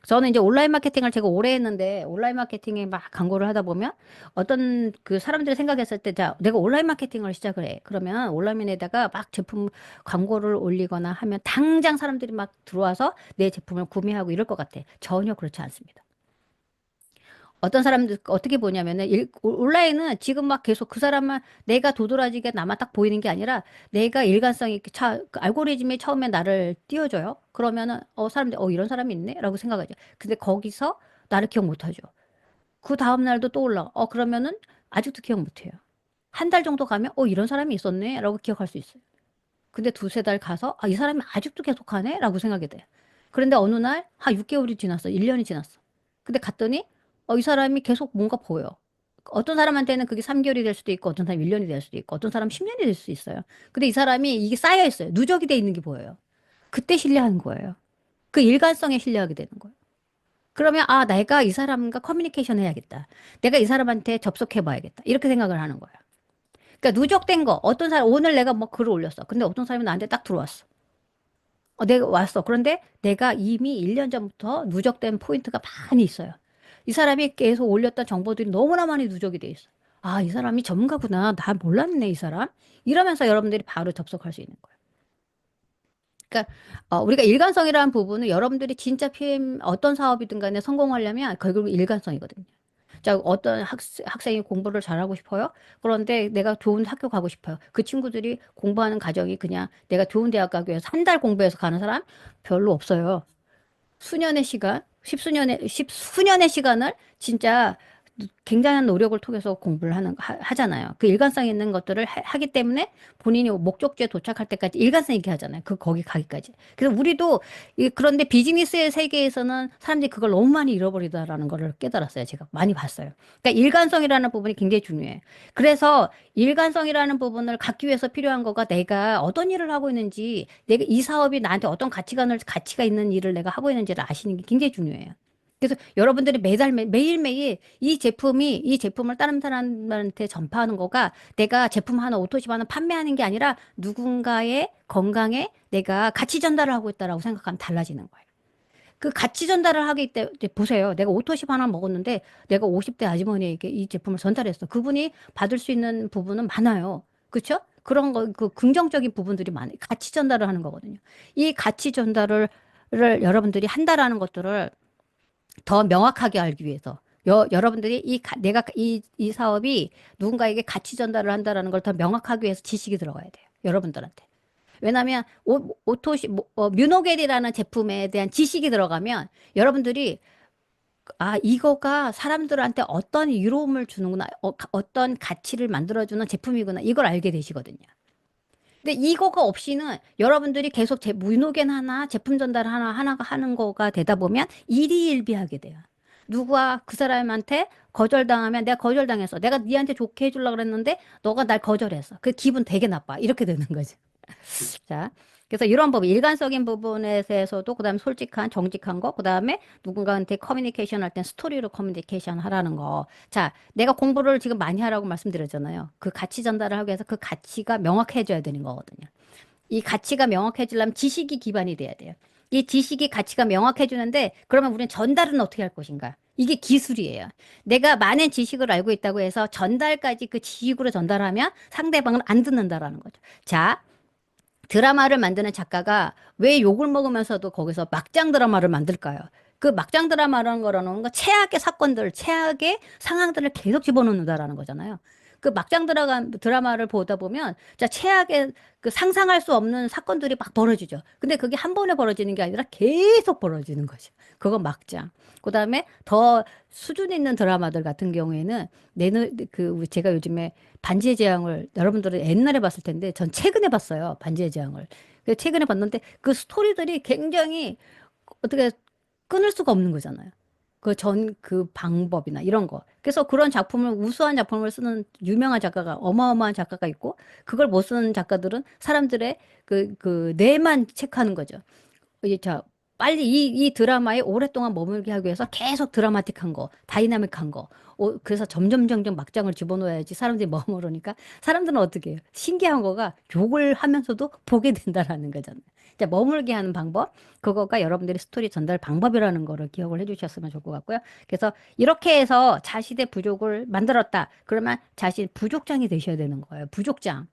저는 이제 온라인 마케팅을 제가 오래 했는데 온라인 마케팅에 막 광고를 하다 보면 어떤 그 사람들이 생각했을 때, 자, 내가 온라인 마케팅을 시작을 해. 그러면 온라인에다가 막 제품 광고를 올리거나 하면 당장 사람들이 막 들어와서 내 제품을 구매하고 이럴 것 같아. 전혀 그렇지 않습니다. 어떤 사람들 어떻게 보냐면은 온라인은 지금 막 계속 그 사람만 내가 도드라지게 나만 딱 보이는 게 아니라 내가 일관성 있게 그 알고리즘이 처음에 나를 띄워줘요. 그러면은 사람들이 이런 사람이 있네라고 생각하죠. 근데 거기서 나를 기억 못 하죠. 그 다음 날도 또 올라가. 그러면은 아직도 기억 못 해요. 한 달 정도 가면 이런 사람이 있었네라고 기억할 수 있어요. 근데 두세 달 가서 이 사람이 아직도 계속하네라고 생각이 돼요. 그런데 어느 날 한 6개월이 지났어. 1년이 지났어. 근데 갔더니 이 사람이 계속 뭔가 보여. 어떤 사람한테는 그게 3개월이 될 수도 있고 어떤 사람 1년이 될 수도 있고 어떤 사람 10년이 될 수도 있어요. 근데 이 사람이 이게 쌓여 있어요. 누적이 돼 있는 게 보여요. 그때 신뢰하는 거예요. 그 일관성에 신뢰하게 되는 거예요. 그러면 내가 이 사람과 커뮤니케이션 해야겠다. 내가 이 사람한테 접속해 봐야겠다. 이렇게 생각을 하는 거예요. 그러니까 누적된 거 어떤 사람 오늘 내가 뭐 글을 올렸어. 근데 어떤 사람이 나한테 딱 들어왔어. 내가 왔어. 그런데 내가 이미 1년 전부터 누적된 포인트가 많이 있어요. 이 사람이 계속 올렸던 정보들이 너무나 많이 누적이 돼 있어. 이 사람이 전문가구나. 나 몰랐네, 이 사람. 이러면서 여러분들이 바로 접속할 수 있는 거예요. 그러니까 우리가 일관성이라는 부분은 여러분들이 진짜 PM 어떤 사업이든 간에 성공하려면 결국 일관성이거든요. 자, 어떤 학생이 공부를 잘하고 싶어요. 그런데 내가 좋은 학교 가고 싶어요. 그 친구들이 공부하는 과정이 그냥 내가 좋은 대학 가기 위해서 한 달 공부해서 가는 사람 별로 없어요. 수년의 시간, 십수년의 시간을 진짜 굉장한 노력을 통해서 공부를 하잖아요. 그 일관성 있는 것들을 기 때문에 본인이 목적지에 도착할 때까지 일관성 있게 하잖아요. 거기 가기까지. 그래서 우리도, 그런데 비즈니스의 세계에서는 사람들이 그걸 너무 많이 잃어버리다라는 거를 깨달았어요. 제가 많이 봤어요. 그러니까 일관성이라는 부분이 굉장히 중요해요. 그래서 일관성이라는 부분을 갖기 위해서 필요한 거가 내가 어떤 일을 하고 있는지, 내가 이 사업이 나한테 어떤 가치가 있는 일을 내가 하고 있는지를 아시는 게 굉장히 중요해요. 그래서 여러분들이 매일매일 이 제품을 다른 사람한테 전파하는 거가 내가 제품 하나, 오토십 하나 판매하는 게 아니라 누군가의 건강에 내가 가치 전달을 하고 있다라고 생각하면 달라지는 거예요. 그 가치 전달을 하기 때문에 보세요. 내가 오토십 하나 먹었는데 내가 50대 아주머니에게 이 제품을 전달했어. 그분이 받을 수 있는 부분은 많아요. 그렇죠? 그런 거, 그 긍정적인 부분들이 많아요. 가치 전달을 하는 거거든요. 이 가치 전달을 여러분들이 한다라는 것들을 더 명확하게 알기 위해서 여러분들이 내가 이 사업이 누군가에게 가치 전달을 한다라는 걸 더 명확하게 위해서 지식이 들어가야 돼요. 여러분들한테. 왜냐하면 뮤노겔이라는 제품에 대한 지식이 들어가면 여러분들이 이거가 사람들한테 어떤 이로움을 주는구나, 어떤 가치를 만들어주는 제품이구나, 이걸 알게 되시거든요. 근데 이거가 없이는 여러분들이 계속 뮤노겐 하나, 제품 전달 하나가 하는 거가 되다 보면 일희일비하게 돼요. 누가 그 사람한테 거절당하면 내가 거절당했어. 내가 니한테 좋게 해주려고 그랬는데 너가 날 거절했어. 그 기분 되게 나빠. 이렇게 되는 거죠. 자, 그래서 이런 부분, 일관적인 부분에 대해서도, 그 다음에 솔직한, 정직한 거, 그 다음에 누군가한테 커뮤니케이션 할 땐 스토리로 커뮤니케이션 하라는 거. 자, 내가 공부를 지금 많이 하라고 말씀드렸잖아요. 그 가치 전달을 하기 위해서 그 가치가 명확해져야 되는 거거든요. 이 가치가 명확해지려면 지식이 기반이 돼야 돼요. 이 지식이 가치가 명확해지는데, 그러면 우리는 전달은 어떻게 할 것인가? 이게 기술이에요. 내가 많은 지식을 알고 있다고 해서 전달까지 그 지식으로 전달하면 상대방은 안 듣는다라는 거죠. 자, 드라마를 만드는 작가가 왜 욕을 먹으면서도 거기서 막장 드라마를 만들까요? 그 막장 드라마라는 거라는 건 최악의 사건들, 최악의 상황들을 계속 집어넣는다라는 거잖아요. 그 막장 드라마를 보다 보면 자 최악의 그 상상할 수 없는 사건들이 막 벌어지죠. 근데 그게 한 번에 벌어지는 게 아니라 계속 벌어지는 거죠. 그건 막장. 그다음에 더 수준 있는 드라마들 같은 경우에는 제가 요즘에 반지의 제왕을 여러분들은 옛날에 봤을 텐데 전 최근에 봤어요. 반지의 제왕을. 최근에 봤는데 그 스토리들이 굉장히 어떻게 끊을 수가 없는 거잖아요. 그 방법이나 이런 거. 그래서 그런 작품을, 우수한 작품을 쓰는 유명한 작가가, 어마어마한 작가가 있고, 그걸 못 쓰는 작가들은 사람들의 그 뇌만 체크하는 거죠. 자, 빨리 이 드라마에 오랫동안 머물게 하기 위해서 계속 드라마틱한 거, 다이나믹한 거. 그래서 점점 막장을 집어넣어야지 사람들이 머무르니까 사람들은 어떻게 해요? 신기한 거가 욕을 하면서도 보게 된다라는 거잖아요. 자, 머물게 하는 방법, 그거가 여러분들이 스토리 전달 방법이라는 거를 기억을 해주셨으면 좋을 것 같고요. 그래서 이렇게 해서 자신의 부족을 만들었다. 그러면 자신 부족장이 되셔야 되는 거예요. 부족장.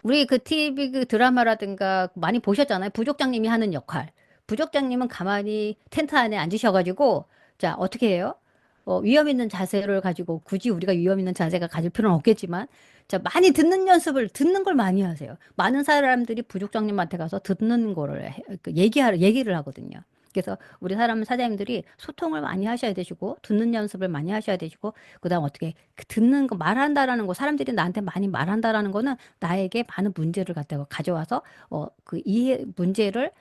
우리 그 TV 그 드라마라든가 많이 보셨잖아요. 부족장님이 하는 역할. 부족장님은 가만히 텐트 안에 앉으셔가지고, 자, 어떻게 해요? 위험 있는 자세를 가지고 굳이 우리가 위험 있는 자세가 가질 필요는 없겠지만, 자, 많이 듣는 걸 많이 하세요. 많은 사람들이 부족장님한테 가서 듣는 거를, 얘기를 하거든요. 그래서 우리 사장님들이 소통을 많이 하셔야 되시고, 듣는 연습을 많이 하셔야 되시고, 그다음 어떻게 듣는 거 말한다라는 거, 사람들이 나한테 많이 말한다라는 거는 나에게 많은 문제를 갖다가 가져와서 문제를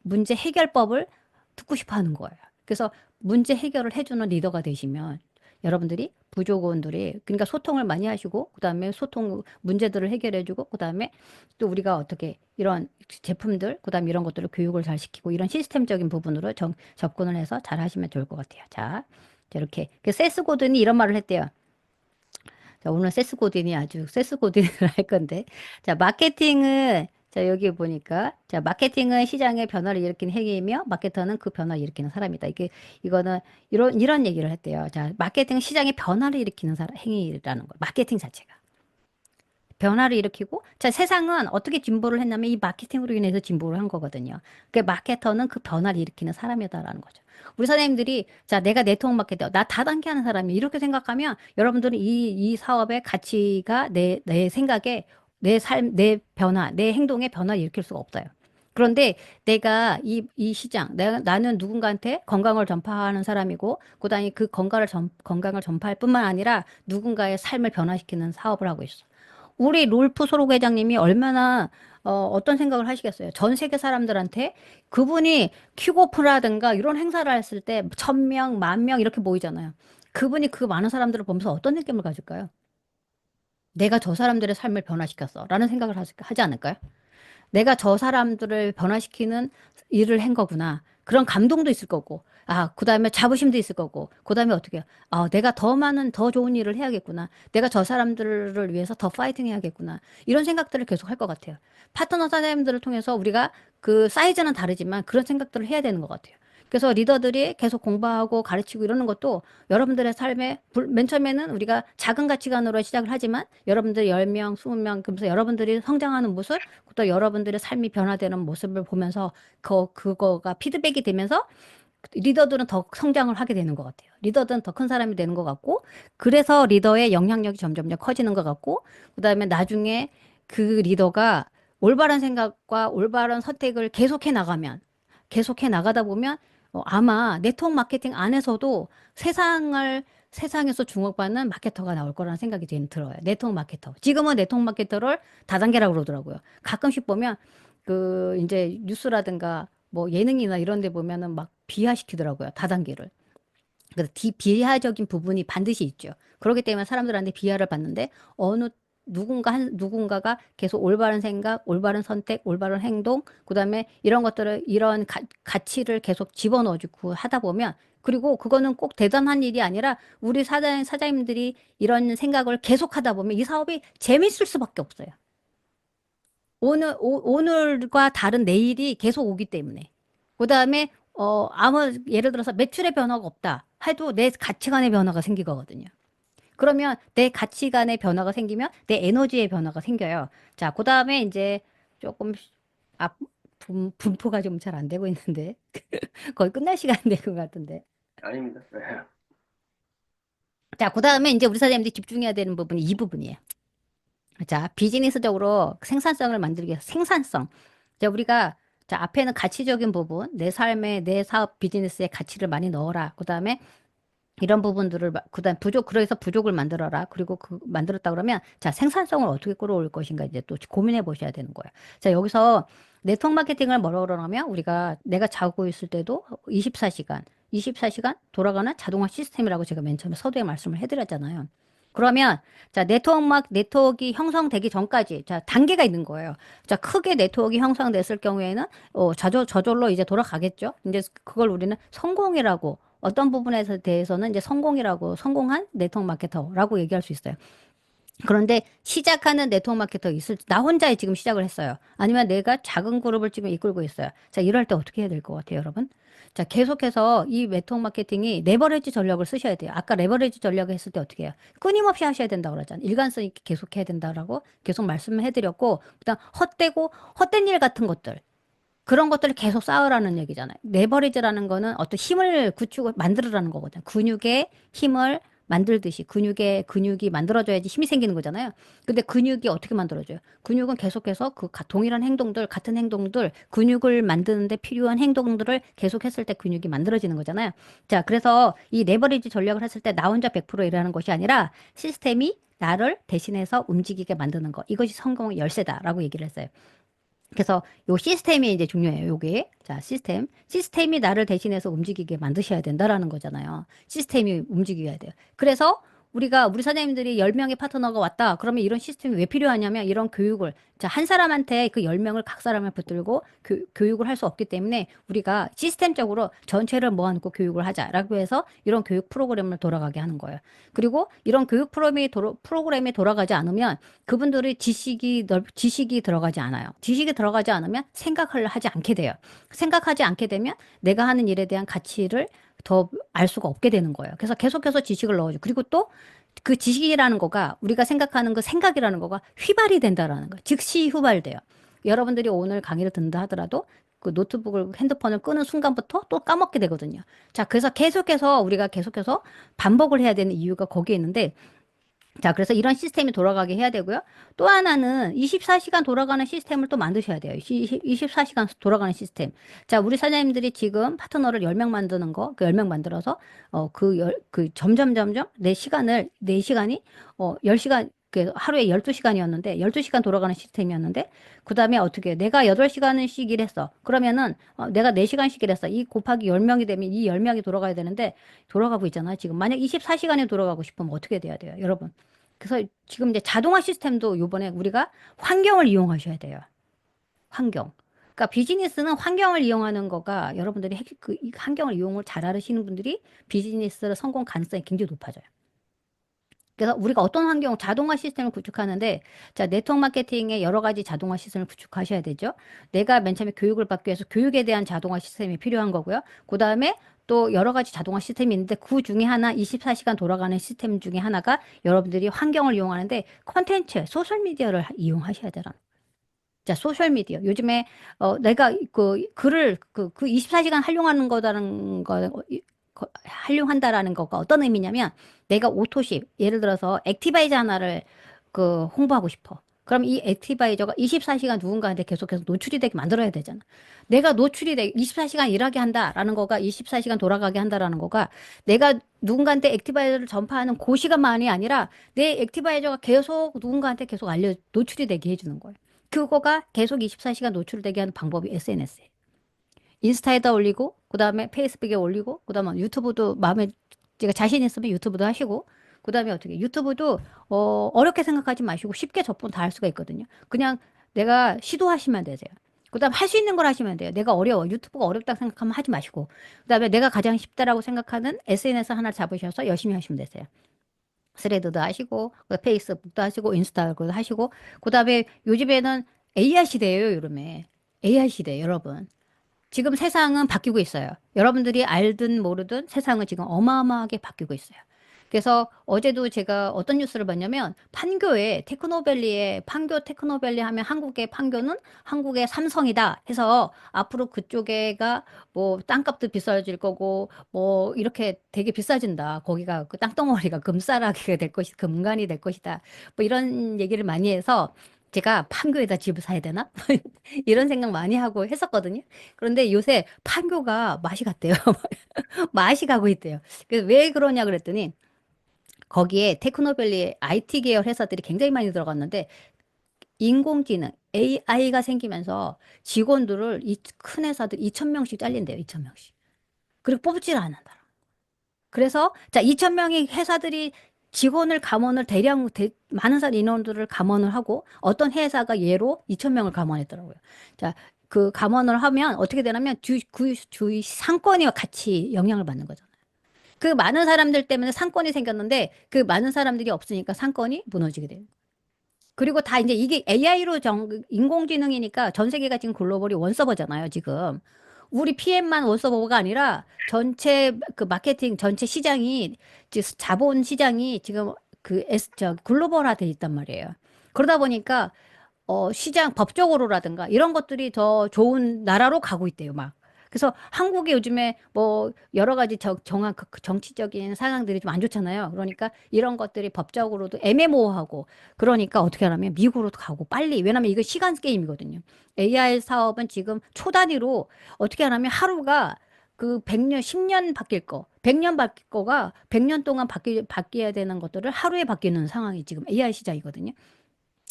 문제 해결법을 듣고 싶어 하는 거예요. 그래서 문제 해결을 해주는 리더가 되시면 여러분들이 부족원들이 그러니까 소통을 많이 하시고 그다음에 소통 문제들을 해결해주고 그다음에 또 우리가 어떻게 이런 제품들 그다음에 이런 것들을 교육을 잘 시키고 이런 시스템적인 부분으로 접근을 해서 잘 하시면 좋을 것 같아요. 자, 이렇게 세스 고든이 이런 말을 했대요. 자, 오늘 세스 고딘이 아주 세스 고딘을 할 건데. 자, 마케팅은, 자, 여기 보니까, 자, 마케팅은 시장의 변화를 일으키는 행위이며, 마케터는 그 변화를 일으키는 사람이다. 이거는, 이런 얘기를 했대요. 자, 마케팅은 시장의 변화를 일으키는 행위라는 거. 마케팅 자체가. 변화를 일으키고, 자, 세상은 어떻게 진보를 했냐면 이 마케팅으로 인해서 진보를 한 거거든요. 그 마케터는 그 변화를 일으키는 사람이다라는 거죠. 우리 선생님들이, 자, 내가 네트워크 마케터, 나 다단계 하는 사람이 이렇게 생각하면 여러분들은 이 사업의 가치가 내 생각에, 내 삶, 내 변화, 내 행동의 변화를 일으킬 수가 없어요. 그런데 내가 이 시장, 나는 누군가한테 건강을 전파하는 사람이고, 그다음에 그 건강을 전파할 뿐만 아니라 누군가의 삶을 변화시키는 사업을 하고 있어. 우리 롤프 소록 회장님이 얼마나 어떤 생각을 하시겠어요? 전 세계 사람들한테 그분이 킥오프라든가 이런 행사를 했을 때 1,000명, 10,000명 이렇게 모이잖아요. 그분이 그 많은 사람들을 보면서 어떤 느낌을 가질까요? 내가 저 사람들의 삶을 변화시켰어. 라는 생각을 하지 않을까요? 내가 저 사람들을 변화시키는 일을 한 거구나. 그런 감동도 있을 거고. 아, 그 다음에 자부심도 있을 거고, 그 다음에 어떻게 해요? 아, 내가 더 많은, 더 좋은 일을 해야겠구나. 내가 저 사람들을 위해서 더 파이팅 해야겠구나. 이런 생각들을 계속 할 것 같아요. 파트너 사장님들을 통해서 우리가 그 사이즈는 다르지만 그런 생각들을 해야 되는 것 같아요. 그래서 리더들이 계속 공부하고 가르치고 이러는 것도 여러분들의 삶에, 맨 처음에는 우리가 작은 가치관으로 시작을 하지만 여러분들 10명, 20명, 그러면서 여러분들이 성장하는 모습, 또 여러분들의 삶이 변화되는 모습을 보면서 그거가 피드백이 되면서 리더들은 더 성장을 하게 되는 것 같아요. 리더들은 더 큰 사람이 되는 것 같고, 그래서 리더의 영향력이 점점점 커지는 것 같고, 그다음에 나중에 그 리더가 올바른 생각과 올바른 선택을 계속해 나가면, 계속해 나가다 보면, 아마 네트워크 마케팅 안에서도 세상에서 주목받는 마케터가 나올 거라는 생각이 들어요. 네트워크 마케터. 지금은 네트워크 마케터를 다단계라고 그러더라고요. 가끔씩 보면, 이제 뉴스라든가 뭐 예능이나 이런 데 보면은 막 비하시키더라고요. 다단계를. 그래서 비하적인 부분이 반드시 있죠. 그렇기 때문에 사람들한테 비하를 받는데 어느 누군가가 계속 올바른 생각, 올바른 선택, 올바른 행동, 그다음에 이런 것들을 이런 가치를 계속 집어넣어주고 하다 보면 그리고 그거는 꼭 대단한 일이 아니라 우리 사장님들이 이런 생각을 계속 하다 보면 이 사업이 재밌을 수밖에 없어요. 오늘과 다른 내일이 계속 오기 때문에. 그 다음에, 예를 들어서 매출의 변화가 없다 해도 내 가치관의 변화가 생기거든요. 그러면 내 가치관의 변화가 생기면 내 에너지의 변화가 생겨요. 자, 그 다음에 이제 조금, 앞, 분포가 좀 잘 안 되고 있는데. 거의 끝날 시간 된 것 같은데. 아닙니다. 네. 자, 그 다음에 이제 우리 사장님들이 집중해야 되는 부분이 이 부분이에요. 자, 비즈니스적으로 생산성을 만들기 위해서 생산성. 자, 우리가 자, 앞에는 가치적인 부분, 내 삶에 내 사업 비즈니스에 가치를 많이 넣어라. 그다음에 이런 부분들을 그다음 그래서 부족을 만들어라. 그리고 만들었다 그러면 자, 생산성을 어떻게 끌어올 것인가 이제 또 고민해 보셔야 되는 거예요. 자, 여기서 네트워크 마케팅을 뭐라고 그러냐면 우리가 내가 자고 있을 때도 24시간 돌아가는 자동화 시스템이라고 제가 맨 처음에 서두에 말씀을 해드렸잖아요. 그러면 자, 네트워크 형성되기 전까지 자, 단계가 있는 거예요. 자, 크게 네트워크 형성됐을 경우에는 저절로 이제 돌아가겠죠. 이제 그걸 우리는 성공이라고 어떤 부분에 대해서는 이제 성공한 네트워크 마케터라고 얘기할 수 있어요. 그런데 시작하는 네트워크 마케터 나 혼자 지금 시작을 했어요. 아니면 내가 작은 그룹을 지금 이끌고 있어요. 자, 이럴 때 어떻게 해야 될 것 같아요, 여러분? 자, 계속해서 이 네트워크 마케팅이 레버리지 전략을 쓰셔야 돼요. 아까 레버리지 전략을 했을 때 어떻게 해요? 끊임없이 하셔야 된다고 그러잖아요. 일관성 있게 계속 해야 된다라고 계속 말씀을 해드렸고, 그다음 헛된 일 같은 것들. 그런 것들을 계속 쌓으라는 얘기잖아요. 레버리지라는 거는 어떤 힘을 만들으라는 거거든요. 근육의 힘을 만들듯이 근육이 만들어져야지 힘이 생기는 거잖아요. 근데 근육이 어떻게 만들어져요? 근육은 계속해서 동일한 행동들, 같은 행동들, 근육을 만드는데 필요한 행동들을 계속했을 때 근육이 만들어지는 거잖아요. 자, 그래서 이 레버리지 전략을 했을 때 나 혼자 100% 일하는 것이 아니라 시스템이 나를 대신해서 움직이게 만드는 것. 이것이 성공의 열쇠다라고 얘기를 했어요. 그래서 요 시스템이 이제 중요해요. 요게. 자, 시스템이 나를 대신해서 움직이게 만드셔야 된다라는 거잖아요. 시스템이 움직여야 돼요. 그래서 우리 사장님들이 10명의 파트너가 왔다. 그러면 이런 시스템이 왜 필요하냐면 이런 교육을 자, 한 사람한테 그 10명을 각 사람을 붙들고 교육을 할 수 없기 때문에 우리가 시스템적으로 전체를 모아놓고 교육을 하자라고 해서 이런 교육 프로그램을 돌아가게 하는 거예요. 그리고 이런 교육 프로그램이 돌아가지 않으면 그분들의 지식이 들어가지 않아요. 지식이 들어가지 않으면 생각을 하지 않게 돼요. 생각하지 않게 되면 내가 하는 일에 대한 가치를 더 알 수가 없게 되는 거예요. 그래서 계속해서 지식을 넣어줘. 그리고 또 그 지식이라는 거가 우리가 생각하는 그 생각이라는 거가 휘발이 된다라는 거예요. 즉시 휘발돼요. 여러분들이 오늘 강의를 듣는다 하더라도 그 핸드폰을 끄는 순간부터 또 까먹게 되거든요. 자, 그래서 우리가 계속해서 반복을 해야 되는 이유가 거기에 있는데 자, 그래서 이런 시스템이 돌아가게 해야 되고요. 또 하나는 24시간 돌아가는 시스템을 또 만드셔야 돼요. 24시간 돌아가는 시스템. 자, 우리 사장님들이 지금 파트너를 10명 만드는 거, 그 10명 만들어서, 점점 내 시간이, 10시간, 하루에 12시간이었는데, 12시간 돌아가는 시스템이었는데, 그 다음에 어떻게, 해? 내가 8시간씩 일했어. 그러면은, 내가 4시간씩 일했어. 이 곱하기 10명이 되면 이 10명이 돌아가야 되는데, 돌아가고 있잖아. 지금 만약 24시간에 돌아가고 싶으면 어떻게 돼야 돼요, 여러분? 그래서 지금 이제 자동화 시스템도 요번에 우리가 환경을 이용하셔야 돼요. 환경. 그러니까 비즈니스는 환경을 이용하는 거가 여러분들이 이 환경을 이용을 잘 하시는 분들이 비즈니스를 성공 가능성이 굉장히 높아져요. 그래서 우리가 어떤 환경, 자동화 시스템을 구축하는데, 자, 네트워크 마케팅에 여러 가지 자동화 시스템을 구축하셔야 되죠. 내가 맨 처음에 교육을 받기 위해서 교육에 대한 자동화 시스템이 필요한 거고요. 그 다음에 또 여러 가지 자동화 시스템이 있는데, 그 중에 하나, 24시간 돌아가는 시스템 중에 하나가 여러분들이 환경을 이용하는데, 컨텐츠, 소셜미디어를 이용하셔야 되라. 자, 소셜미디어. 요즘에, 내가 글을, 24시간 활용하는 거다라는 활용한다라는 거가 어떤 의미냐면, 내가 오토십, 예를 들어서 액티바이저 하나를 홍보하고 싶어. 그럼 이 액티바이저가 24시간 누군가한테 계속해서 노출이 되게 만들어야 되잖아. 내가 노출이 돼, 24시간 일하게 한다라는 거가 24시간 돌아가게 한다라는 거가 내가 누군가한테 액티바이저를 전파하는 그 시간만이 아니라 내 액티바이저가 계속 누군가한테 계속 노출이 되게 해주는 거예요. 그거가 계속 24시간 노출되게 하는 방법이 SNS예요. 인스타에다 올리고, 그 다음에 페이스북에 올리고, 그 다음에 유튜브도 마음에, 제가 자신 있으면 유튜브도 하시고, 그 다음에 어떻게, 유튜브도, 어렵게 생각하지 마시고 쉽게 접근 다 할 수가 있거든요. 그냥 내가 시도하시면 되세요. 그 다음 할 수 있는 걸 하시면 돼요. 내가 어려워. 유튜브가 어렵다고 생각하면 하지 마시고. 그 다음에 내가 가장 쉽다라고 생각하는 SNS 하나 잡으셔서 열심히 하시면 되세요. 스레드도 하시고, 페이스북도 하시고, 인스타그램도 하시고, 그 다음에 요즘에는 AI 시대예요, 요즘에. AI 시대, 여러분. 지금 세상은 바뀌고 있어요. 여러분들이 알든 모르든 세상은 지금 어마어마하게 바뀌고 있어요. 그래서 어제도 제가 어떤 뉴스를 봤냐면 판교에 테크노밸리에 판교 테크노밸리 하면 한국의 판교는 한국의 삼성이다 해서 앞으로 그쪽에가 뭐 땅값도 비싸질 거고 뭐 이렇게 되게 비싸진다. 거기가 그 땅덩어리가 금싸라기가 될 것이 금간이 될 것이다. 뭐 이런 얘기를 많이 해서 제가 판교에다 집을 사야 되나? 이런 생각 많이 하고 했었거든요. 그런데 요새 판교가 맛이 갔대요. 맛이 가고 있대요. 그래서 왜 그러냐 그랬더니 거기에 테크노밸리에 IT 계열 회사들이 굉장히 많이 들어갔는데 인공지능 AI가 생기면서 직원들을 이 큰 회사들 2천 명씩 잘린대요. 2천 명씩. 그리고 뽑지를 않는다. 그래서 자 2천 명의 회사들이 직원을 감원을 많은 사람 인원들을 감원을 하고 어떤 회사가 예로 2천 명을 감원했더라고요. 자, 그 감원을 하면 어떻게 되냐면 그 주위 상권이 같이 영향을 받는 거잖아요. 그 많은 사람들 때문에 상권이 생겼는데 그 많은 사람들이 없으니까 상권이 무너지게 돼요. 그리고 다 이제 이게 AI로 인공지능이니까 전 세계가 지금 글로벌이 원서버잖아요, 지금. 우리 PM만 원서버가 아니라 전체 그 마케팅 전체 시장이 자본 시장이 지금 글로벌화 돼 있단 말이에요. 그러다 보니까 시장 법적으로라든가 이런 것들이 더 좋은 나라로 가고 있대요, 막. 그래서 한국이 요즘에 뭐 여러 가지 정치적인 상황들이 좀 안 좋잖아요. 그러니까 이런 것들이 법적으로도 애매모호하고 그러니까 어떻게 하냐면 미국으로 가고 빨리. 왜냐면 이거 시간 게임이거든요. AI 사업은 지금 초 단위로 어떻게 하냐면 하루가 그 100년, 10년 바뀔 거, 100년 바뀔 거가 100년 동안 바뀌어야 되는 것들을 하루에 바뀌는 상황이 지금 AI 시장이거든요.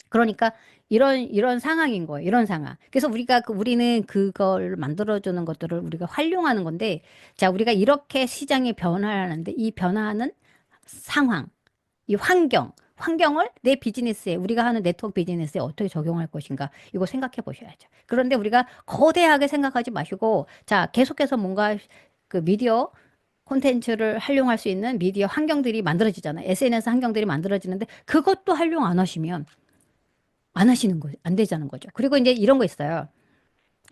그러니까 이런 상황인 거예요. 이런 상황. 그래서 우리는 그걸 만들어주는 것들을 우리가 활용하는 건데, 자, 우리가 이렇게 시장이 변화하는데 이 변화하는 상황, 이 환경을 내 비즈니스에, 우리가 하는 네트워크 비즈니스에 어떻게 적용할 것인가, 이거 생각해 보셔야죠. 그런데 우리가 거대하게 생각하지 마시고, 자, 계속해서 뭔가 그 미디어 콘텐츠를 활용할 수 있는 미디어 환경들이 만들어지잖아요. SNS 환경들이 만들어지는데 그것도 활용 안 하시면 안 하시는 거, 안 되자는 거죠. 그리고 이제 이런 거 있어요.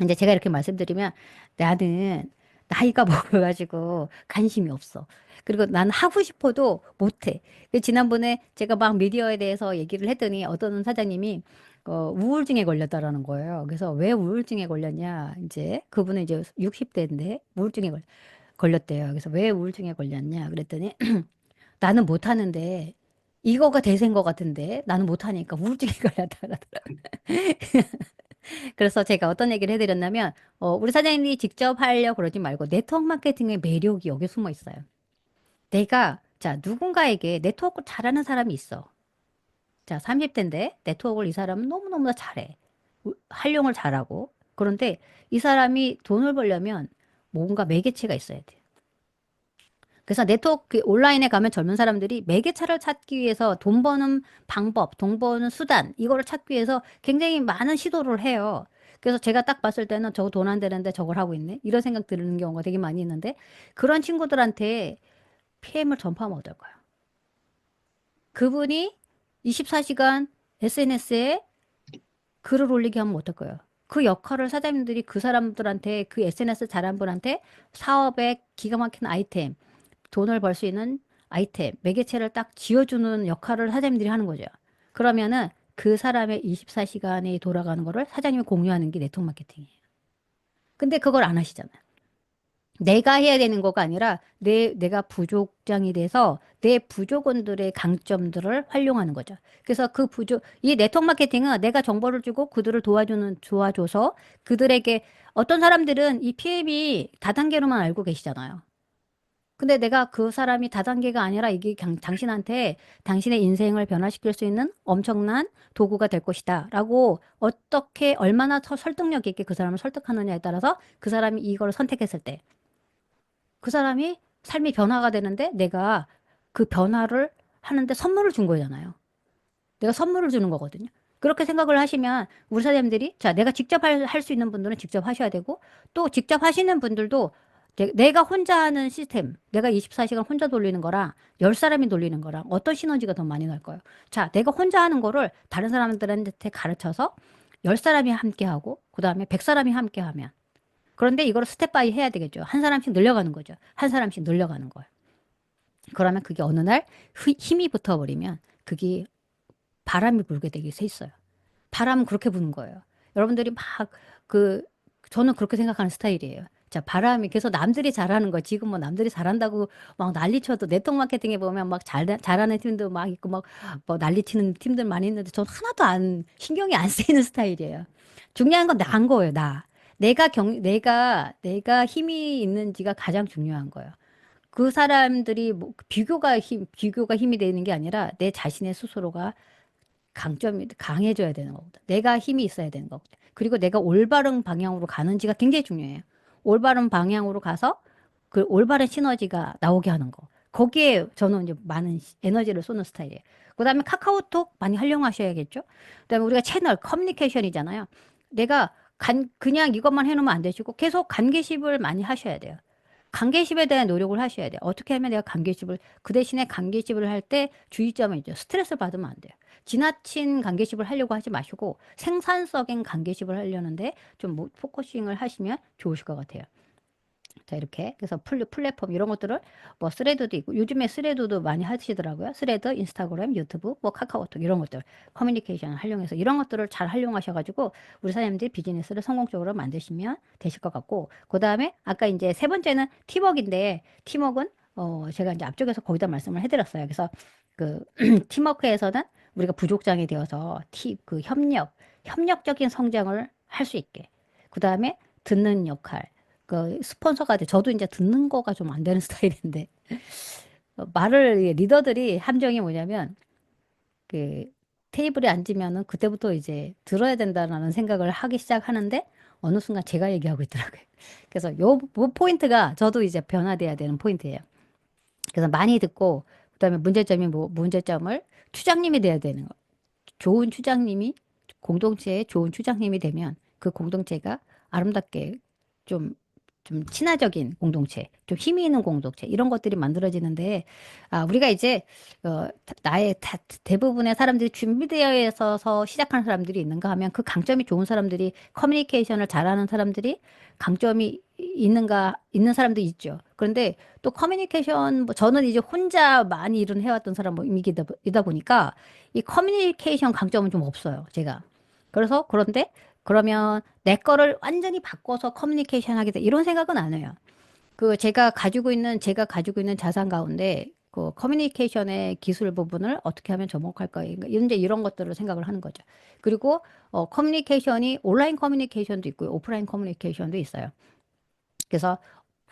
이제 제가 이렇게 말씀드리면 나는 나이가 먹어가지고 관심이 없어. 그리고 난 하고 싶어도 못해. 지난번에 제가 막 미디어에 대해서 얘기를 했더니 어떤 사장님이 우울증에 걸렸다라는 거예요. 그래서 왜 우울증에 걸렸냐? 이제 그분은 이제 60대인데 걸렸대요. 그래서 왜 우울증에 걸렸냐? 그랬더니 나는 못하는데 이거가 대세인 것 같은데 나는 못하니까 우울증에 걸렸다. 그래서 제가 어떤 얘기를 해드렸냐면, 우리 사장님이 직접 하려고 그러지 말고 네트워크 마케팅의 매력이 여기 숨어 있어요. 자, 누군가에게 네트워크 잘하는 사람이 있어. 자, 30대인데 네트워크를 이 사람은 너무너무 잘해. 활용을 잘하고. 그런데 이 사람이 돈을 벌려면 뭔가 매개체가 있어야 돼. 그래서 네트워크 온라인에 가면 젊은 사람들이 매개체를 찾기 위해서 돈 버는 방법, 돈 버는 수단, 이거를 찾기 위해서 굉장히 많은 시도를 해요. 그래서 제가 딱 봤을 때는 저거 돈 안 되는데 저걸 하고 있네. 이런 생각 드는 경우가 되게 많이 있는데 그런 친구들한테 PM을 전파하면 어떨까요? 그분이 24시간 SNS에 글을 올리게 하면 어떨까요? 그 역할을 사장님들이 그 사람들한테 그 SNS 잘한 분한테 사업에 기가 막힌 아이템, 돈을 벌 수 있는 아이템, 매개체를 딱 지어주는 역할을 사장님들이 하는 거죠. 그러면은 그 사람의 24시간이 돌아가는 거를 사장님이 공유하는 게 네트워크 마케팅이에요. 근데 그걸 안 하시잖아요. 내가 해야 되는 거가 아니라 내가 부족장이 돼서 내 부족원들의 강점들을 활용하는 거죠. 그래서 이 네트워크 마케팅은 내가 정보를 주고 그들을 도와줘서 그들에게 어떤 사람들은 이 PM이 다단계로만 알고 계시잖아요. 근데 내가 그 사람이 다단계가 아니라 이게 당신한테 당신의 인생을 변화시킬 수 있는 엄청난 도구가 될 것이다. 라고 어떻게 얼마나 설득력 있게 그 사람을 설득하느냐에 따라서 그 사람이 이걸 선택했을 때 그 사람이 삶이 변화가 되는데 내가 그 변화를 하는데 선물을 준 거잖아요. 내가 선물을 주는 거거든요. 그렇게 생각을 하시면 우리 사장님들이 자, 내가 직접 할 수 있는 분들은 직접 하셔야 되고 또 직접 하시는 분들도 내가 혼자 하는 시스템, 내가 24시간 혼자 돌리는 거랑 10사람이 돌리는 거랑 어떤 시너지가 더 많이 날까요? 자, 내가 혼자 하는 거를 다른 사람들한테 가르쳐서 10사람이 함께 하고 그다음에 100사람이 함께 하면 그런데 이걸 스텝 바이 해야 되겠죠. 한 사람씩 늘려가는 거죠. 한 사람씩 늘려가는 거예요. 그러면 그게 어느 날 힘이 붙어버리면 그게 바람이 불게 되게 돼 있어요. 바람은 그렇게 부는 거예요. 여러분들이 그, 저는 그렇게 생각하는 스타일이에요. 자, 바람이, 그래서 남들이 잘하는 거, 지금 뭐 남들이 잘한다고 막 난리쳐도 네트워크 마케팅에 보면 막 잘하는 팀도 막 있고 막 뭐 난리치는 팀들 많이 있는데 전 하나도 신경이 안 쓰이는 스타일이에요. 중요한 건 나인 거예요, 나. 내가 힘이 있는지가 가장 중요한 거예요. 그 사람들이 뭐 비교가 힘이 되는 게 아니라 내 자신의 스스로가 강점이 강해져야 되는 거거든. 내가 힘이 있어야 되는 거거든. 그리고 내가 올바른 방향으로 가는지가 굉장히 중요해요. 올바른 방향으로 가서 그 올바른 시너지가 나오게 하는 거. 거기에 저는 이제 많은 에너지를 쏘는 스타일이에요. 그다음에 카카오톡 많이 활용하셔야겠죠. 그다음에 우리가 채널 커뮤니케이션이잖아요. 내가 그냥 이것만 해놓으면 안 되시고 계속 관계십을 많이 하셔야 돼요. 관계십에 대한 노력을 하셔야 돼요. 어떻게 하면 내가 그 대신에 관계십을 할 때 주의점은 있죠. 스트레스 받으면 안 돼요. 지나친 관계십을 하려고 하지 마시고 생산적인 관계십을 하려는데 좀 포커싱을 하시면 좋으실 것 같아요. 자, 이렇게. 그래서 플랫폼 이런 것들을 뭐 스레드도 있고 요즘에 스레드도 많이 하시더라고요. 스레드, 인스타그램, 유튜브, 뭐 카카오톡 이런 것들 커뮤니케이션 활용해서 이런 것들을 잘 활용하셔가지고 우리 사장님들이 비즈니스를 성공적으로 만드시면 되실 것 같고 그다음에 아까 이제 세 번째는 팀워크인데 팀워크는 제가 이제 앞쪽에서 거기다 말씀을 해드렸어요. 그래서 그 팀워크에서는 우리가 부족장이 되어서 협력적인 성장을 할 수 있게 그다음에 듣는 역할 그 스폰서가 돼. 저도 이제 듣는 거가 좀 안 되는 스타일인데 리더들이 함정이 뭐냐면 그 테이블에 앉으면은 그때부터 이제 들어야 된다라는 생각을 하기 시작하는데 어느 순간 제가 얘기하고 있더라고요. 그래서 요 포인트가 저도 이제 변화돼야 되는 포인트예요. 그래서 많이 듣고 그다음에 문제점을 추장님이 돼야 되는 거. 좋은 추장님이 공동체의 좋은 추장님이 되면 그 공동체가 아름답게 좀, 좀 친화적인 공동체, 좀 힘이 있는 공동체, 이런 것들이 만들어지는데, 우리가 이제, 대부분의 사람들이 준비되어 있어서 시작하는 사람들이 있는가 하면 그 강점이 좋은 사람들이 커뮤니케이션을 잘하는 사람들이 강점이 있는 사람도 있죠. 그런데 또 커뮤니케이션, 뭐 저는 이제 혼자 많이 일을 해왔던 사람이다 보니까 이 커뮤니케이션 강점은 좀 없어요, 제가. 그런데, 그러면 내 거를 완전히 바꿔서 커뮤니케이션 하겠다, 이런 생각은 안 해요. 제가 가지고 있는 자산 가운데, 그 커뮤니케이션의 기술 부분을 어떻게 하면 접목할까, 이제 이런 것들을 생각을 하는 거죠. 그리고, 커뮤니케이션이 온라인 커뮤니케이션도 있고요, 오프라인 커뮤니케이션도 있어요. 그래서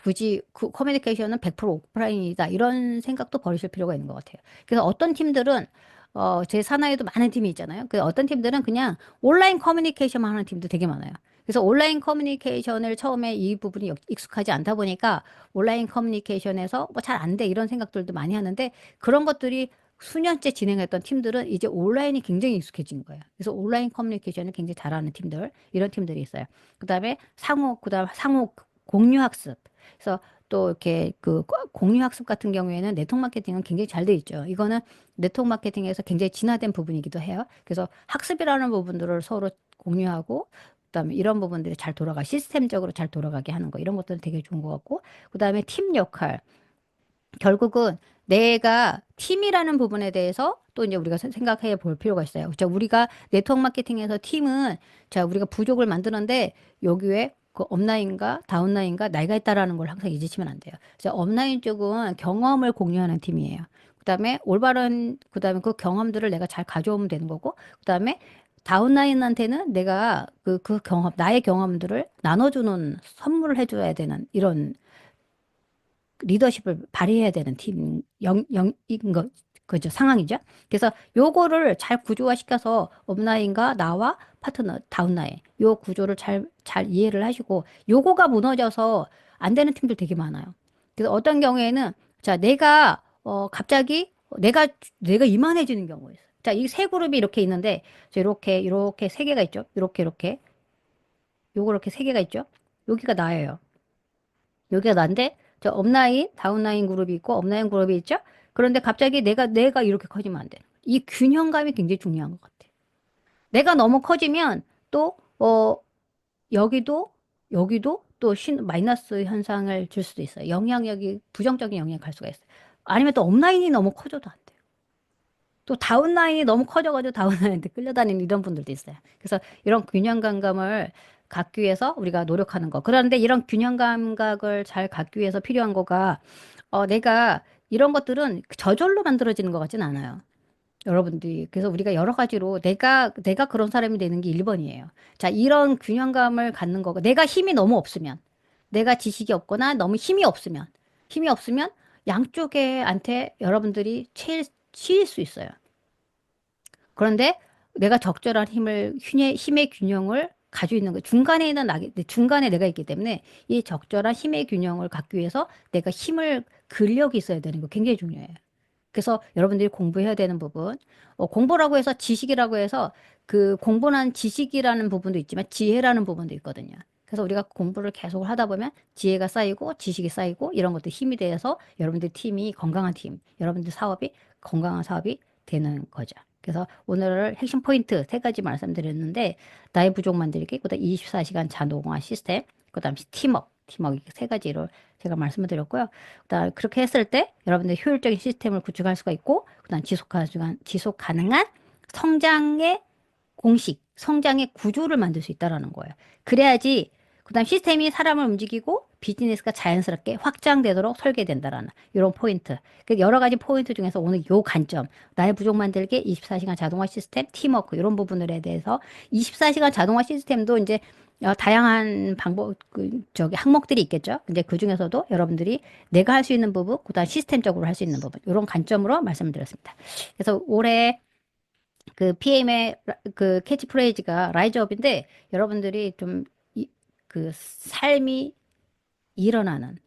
굳이 그 커뮤니케이션은 100% 오프라인이다. 이런 생각도 버리실 필요가 있는 것 같아요. 그래서 어떤 팀들은 제 산하에도 많은 팀이 있잖아요. 그 어떤 팀들은 그냥 온라인 커뮤니케이션만 하는 팀도 되게 많아요. 그래서 온라인 커뮤니케이션을 처음에 이 부분이 익숙하지 않다 보니까 온라인 커뮤니케이션에서 뭐 잘 안 돼 이런 생각들도 많이 하는데 그런 것들이 수년째 진행했던 팀들은 이제 온라인이 굉장히 익숙해진 거예요. 그래서 온라인 커뮤니케이션을 굉장히 잘하는 팀들, 이런 팀들이 있어요. 그다음 상호 공유 학습. 그래서 또 이렇게 그 공유 학습 같은 경우에는 네트워크 마케팅은 굉장히 잘 돼 있죠. 이거는 네트워크 마케팅에서 굉장히 진화된 부분이기도 해요. 그래서 학습이라는 부분들을 서로 공유하고 그다음에 이런 부분들이 잘 돌아가 시스템적으로 잘 돌아가게 하는 거 이런 것들은 되게 좋은 것 같고 그다음에 팀 역할 결국은 내가 팀이라는 부분에 대해서 또 이제 우리가 생각해 볼 필요가 있어요. 자, 우리가 네트워크 마케팅에서 팀은 자, 우리가 부족을 만드는데 여기에 그 업라인과 다운라인과 나이가 있다라는 걸 항상 잊으시면 안 돼요. 자, 업라인 쪽은 경험을 공유하는 팀이에요. 그다음에 올바른 그다음에 그 경험들을 내가 잘 가져오면 되는 거고 그다음에 다운라인한테는 내가 그 경험, 나의 경험들을 나눠주는 선물을 해줘야 되는 이런 리더십을 발휘해야 되는 인 그죠, 상황이죠. 그래서 요거를 잘 구조화시켜서 업라인과 나와 파트너, 다운라인, 요 구조를 잘 이해를 하시고, 요거가 무너져서 안 되는 팀들 되게 많아요. 그래서 어떤 경우에는, 자, 갑자기 내가 이만해지는 경우가 있어요. 자, 이 세 그룹이 이렇게 있는데, 자, 이렇게 세 개가 있죠. 요거 이렇게 세 개가 있죠. 여기가 나예요. 여기가 난데 저 업라인, 다운라인 그룹이 있고 업라인 그룹이 있죠? 그런데 갑자기 내가 이렇게 커지면 안 돼. 이 균형감이 굉장히 중요한 것 같아. 내가 너무 커지면 또, 여기도 또 마이너스 현상을 줄 수도 있어요. 영향력이 부정적인 영향을 갈 수가 있어요. 아니면 또 업라인이 너무 커져도 안 돼요. 또 다운라인이 너무 커져가지고 다운라인한테 끌려다니는 이런 분들도 있어요. 그래서 이런 균형 감각을 갖기 위해서 우리가 노력하는 거. 그런데 이런 균형 감각을 잘 갖기 위해서 필요한 거가 내가 이런 것들은 저절로 만들어지는 것 같진 않아요. 여러분들이. 그래서 우리가 여러 가지로 내가 그런 사람이 되는 게 1번이에요. 자, 이런 균형감을 갖는 거고 내가 힘이 너무 없으면 내가 지식이 없거나 너무 힘이 없으면 양쪽에한테 여러분들이 치일 수 있어요. 그런데 내가 적절한 힘의 균형을 가지고 있는 거. 중간에 내가 있기 때문에 이 적절한 힘의 균형을 갖기 위해서 내가 근력이 있어야 되는 거 굉장히 중요해요. 그래서 여러분들이 공부해야 되는 부분, 공부라고 해서 지식이라고 해서 그 공부는 지식이라는 부분도 있지만 지혜라는 부분도 있거든요. 그래서 우리가 공부를 계속 하다 보면 지혜가 쌓이고 지식이 쌓이고 이런 것도 힘이 돼서 여러분들 팀이 건강한 팀, 여러분들 사업이 건강한 사업이 되는 거죠. 그래서 오늘 핵심 포인트 세 가지 말씀드렸는데 나의 부족 만들기, 그다음 24시간 자동화 시스템, 그다음 팀워크 이렇게 세 가지로 제가 말씀을 드렸고요. 그다음 그렇게 했을 때 여러분들 효율적인 시스템을 구축할 수가 있고, 그다음 지속 가능한 성장의 성장의 구조를 만들 수 있다라는 거예요. 그래야지 그다음 시스템이 사람을 움직이고 비즈니스가 자연스럽게 확장되도록 설계된다라는 이런 포인트. 그 여러 가지 포인트 중에서 오늘 요 관점, 나의 부족 만들기, 24시간 자동화 시스템, 팀워크 이런 부분들에 대해서 24시간 자동화 시스템도 이제 다양한 항목들이 있겠죠. 근데 그 중에서도 여러분들이 내가 할 수 있는 부분, 그다음 시스템적으로 할 수 있는 부분, 이런 관점으로 말씀드렸습니다. 그래서 올해 그 PM의 그 캐치프레이즈가 라이즈업인데 여러분들이 그 삶이 일어나는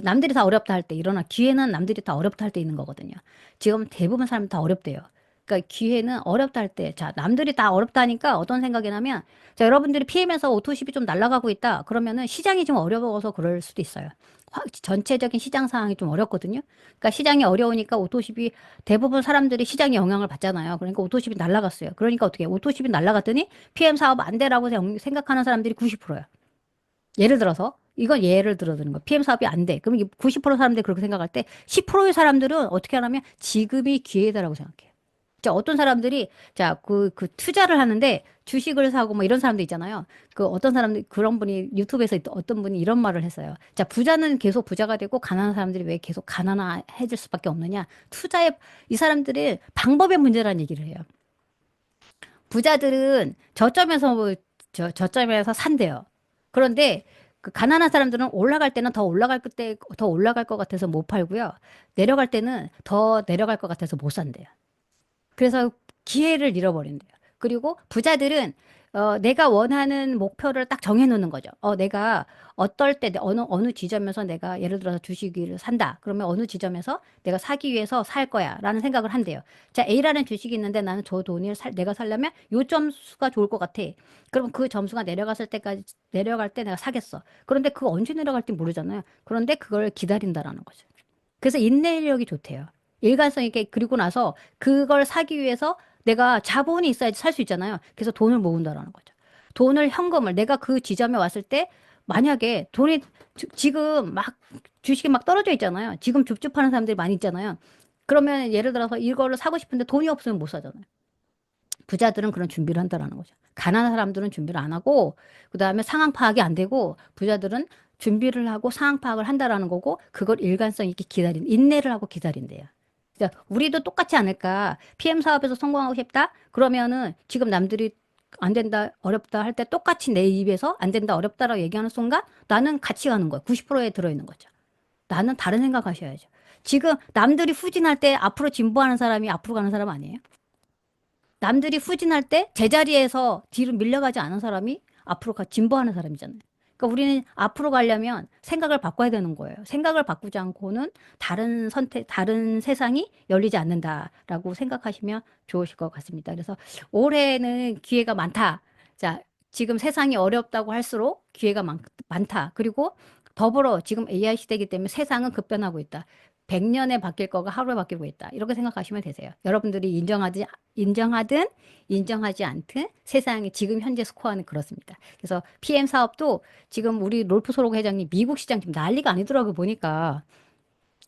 남들이 다 어렵다 할 때 기회는 남들이 다 어렵다 할 때 있는 거거든요. 지금 대부분 사람이 다 어렵대요. 그러니까 기회는 어렵다 할 때, 자, 남들이 다 어렵다니까 어떤 생각이 나면, 자, 여러분들이 PM에서 오토십이 좀 날아가고 있다. 그러면은 시장이 좀 어려워서 그럴 수도 있어요. 전체적인 시장 상황이 좀 어렵거든요. 그러니까 시장이 어려우니까 오토십이 대부분 사람들이 시장에 영향을 받잖아요. 그러니까 오토십이 날아갔어요. 그러니까 어떻게 오토십이 날아갔더니 PM 사업 안 되라고 생각하는 사람들이 90%예요. 예를 들어서 이건 예를 들어 드는 거. PM 사업이 안 돼. 그럼 90% 사람들이 그렇게 생각할 때 10%의 사람들은 어떻게 하냐면 지금이 기회다라고 생각해요. 자, 어떤 사람들이 자, 그 투자를 하는데 주식을 사고 뭐 이런 사람도 있잖아요. 그 어떤 사람들 그런 분이 유튜브에서 어떤 분이 이런 말을 했어요. 자, 부자는 계속 부자가 되고 가난한 사람들이 왜 계속 가난해질 수밖에 없느냐? 이 사람들의 방법의 문제라는 얘기를 해요. 부자들은 저점에서 산대요. 그런데 그 가난한 사람들은 올라갈 때는 더 올라갈 것 같아서 못 팔고요. 내려갈 때는 더 내려갈 것 같아서 못 산대요. 그래서 기회를 잃어버린대요. 그리고 부자들은 내가 원하는 목표를 딱 정해놓는 거죠. 내가 어떨 때, 어느 지점에서 내가 예를 들어서 주식을 산다. 그러면 어느 지점에서 내가 사기 위해서 살 거야. 라는 생각을 한대요. 자, A라는 주식이 있는데 나는 저 돈을 내가 살려면 요 점수가 좋을 것 같아. 그럼 그 점수가 내려갈 때 내가 사겠어. 그런데 그거 언제 내려갈지 모르잖아요. 그런데 그걸 기다린다라는 거죠. 그래서 인내력이 좋대요. 일관성 있게 그리고 나서 그걸 사기 위해서 내가 자본이 있어야지 살 수 있잖아요. 그래서 돈을 모은다라는 거죠. 돈을 현금을 내가 그 지점에 왔을 때 만약에 돈이 지금 막 주식이 막 떨어져 있잖아요. 지금 줍줍하는 사람들이 많이 있잖아요. 그러면 예를 들어서 이거를 사고 싶은데 돈이 없으면 못 사잖아요. 부자들은 그런 준비를 한다라는 거죠. 가난한 사람들은 준비를 안 하고, 그 다음에 상황 파악이 안 되고, 부자들은 준비를 하고 상황 파악을 한다라는 거고, 그걸 일관성 있게 인내를 하고 기다린대요. 그러니까 우리도 똑같지 않을까? PM 사업에서 성공하고 싶다? 그러면은 지금 남들이 안 된다, 어렵다 할 때 똑같이 내 입에서 안 된다, 어렵다라고 얘기하는 순간 나는 같이 가는 거예요. 90%에 들어있는 거죠. 나는 다른 생각 하셔야죠. 지금 남들이 후진할 때 앞으로 진보하는 사람이 앞으로 가는 사람 아니에요? 남들이 후진할 때 제자리에서 뒤로 밀려가지 않은 사람이 앞으로 진보하는 사람이잖아요. 그러니까 우리는 앞으로 가려면 생각을 바꿔야 되는 거예요. 생각을 바꾸지 않고는 다른 세상이 열리지 않는다라고 생각하시면 좋으실 것 같습니다. 그래서 올해는 기회가 많다. 자, 지금 세상이 어렵다고 할수록 기회가 많다. 그리고 더불어 지금 AI 시대이기 때문에 세상은 급변하고 있다. 100년에 바뀔 거가 하루에 바뀌고 있다. 이렇게 생각하시면 되세요. 여러분들이 인정하든 인정하지 않든 세상의 지금 현재 스코어는 그렇습니다. 그래서 PM 사업도 지금 우리 롤프 소록 회장님 미국 시장 지금 난리가 아니더라고요. 보니까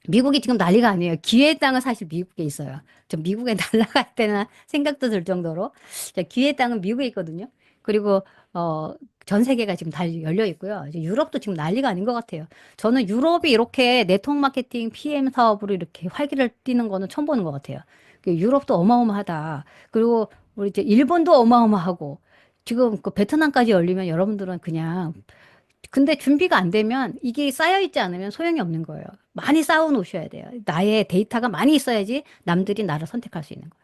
미국이 지금 난리가 아니에요. 기회의 땅은 사실 미국에 있어요. 좀 미국에 날아갈 때나 생각도 들 정도로. 자, 기회의 땅은 미국에 있거든요. 그리고, 어, 전 세계가 지금 다 열려 있고요. 이제 유럽도 지금 난리가 아닌 것 같아요. 저는 유럽이 이렇게 네트워크 마케팅 PM 사업으로 이렇게 활기를 띠는 거는 처음 보는 것 같아요. 유럽도 어마어마하다. 그리고 우리 이제 일본도 어마어마하고 지금 그 베트남까지 열리면 여러분들은 그냥 근데 준비가 안 되면 이게 쌓여 있지 않으면 소용이 없는 거예요. 많이 쌓아 놓으셔야 돼요. 나의 데이터가 많이 있어야지 남들이 나를 선택할 수 있는 거예요.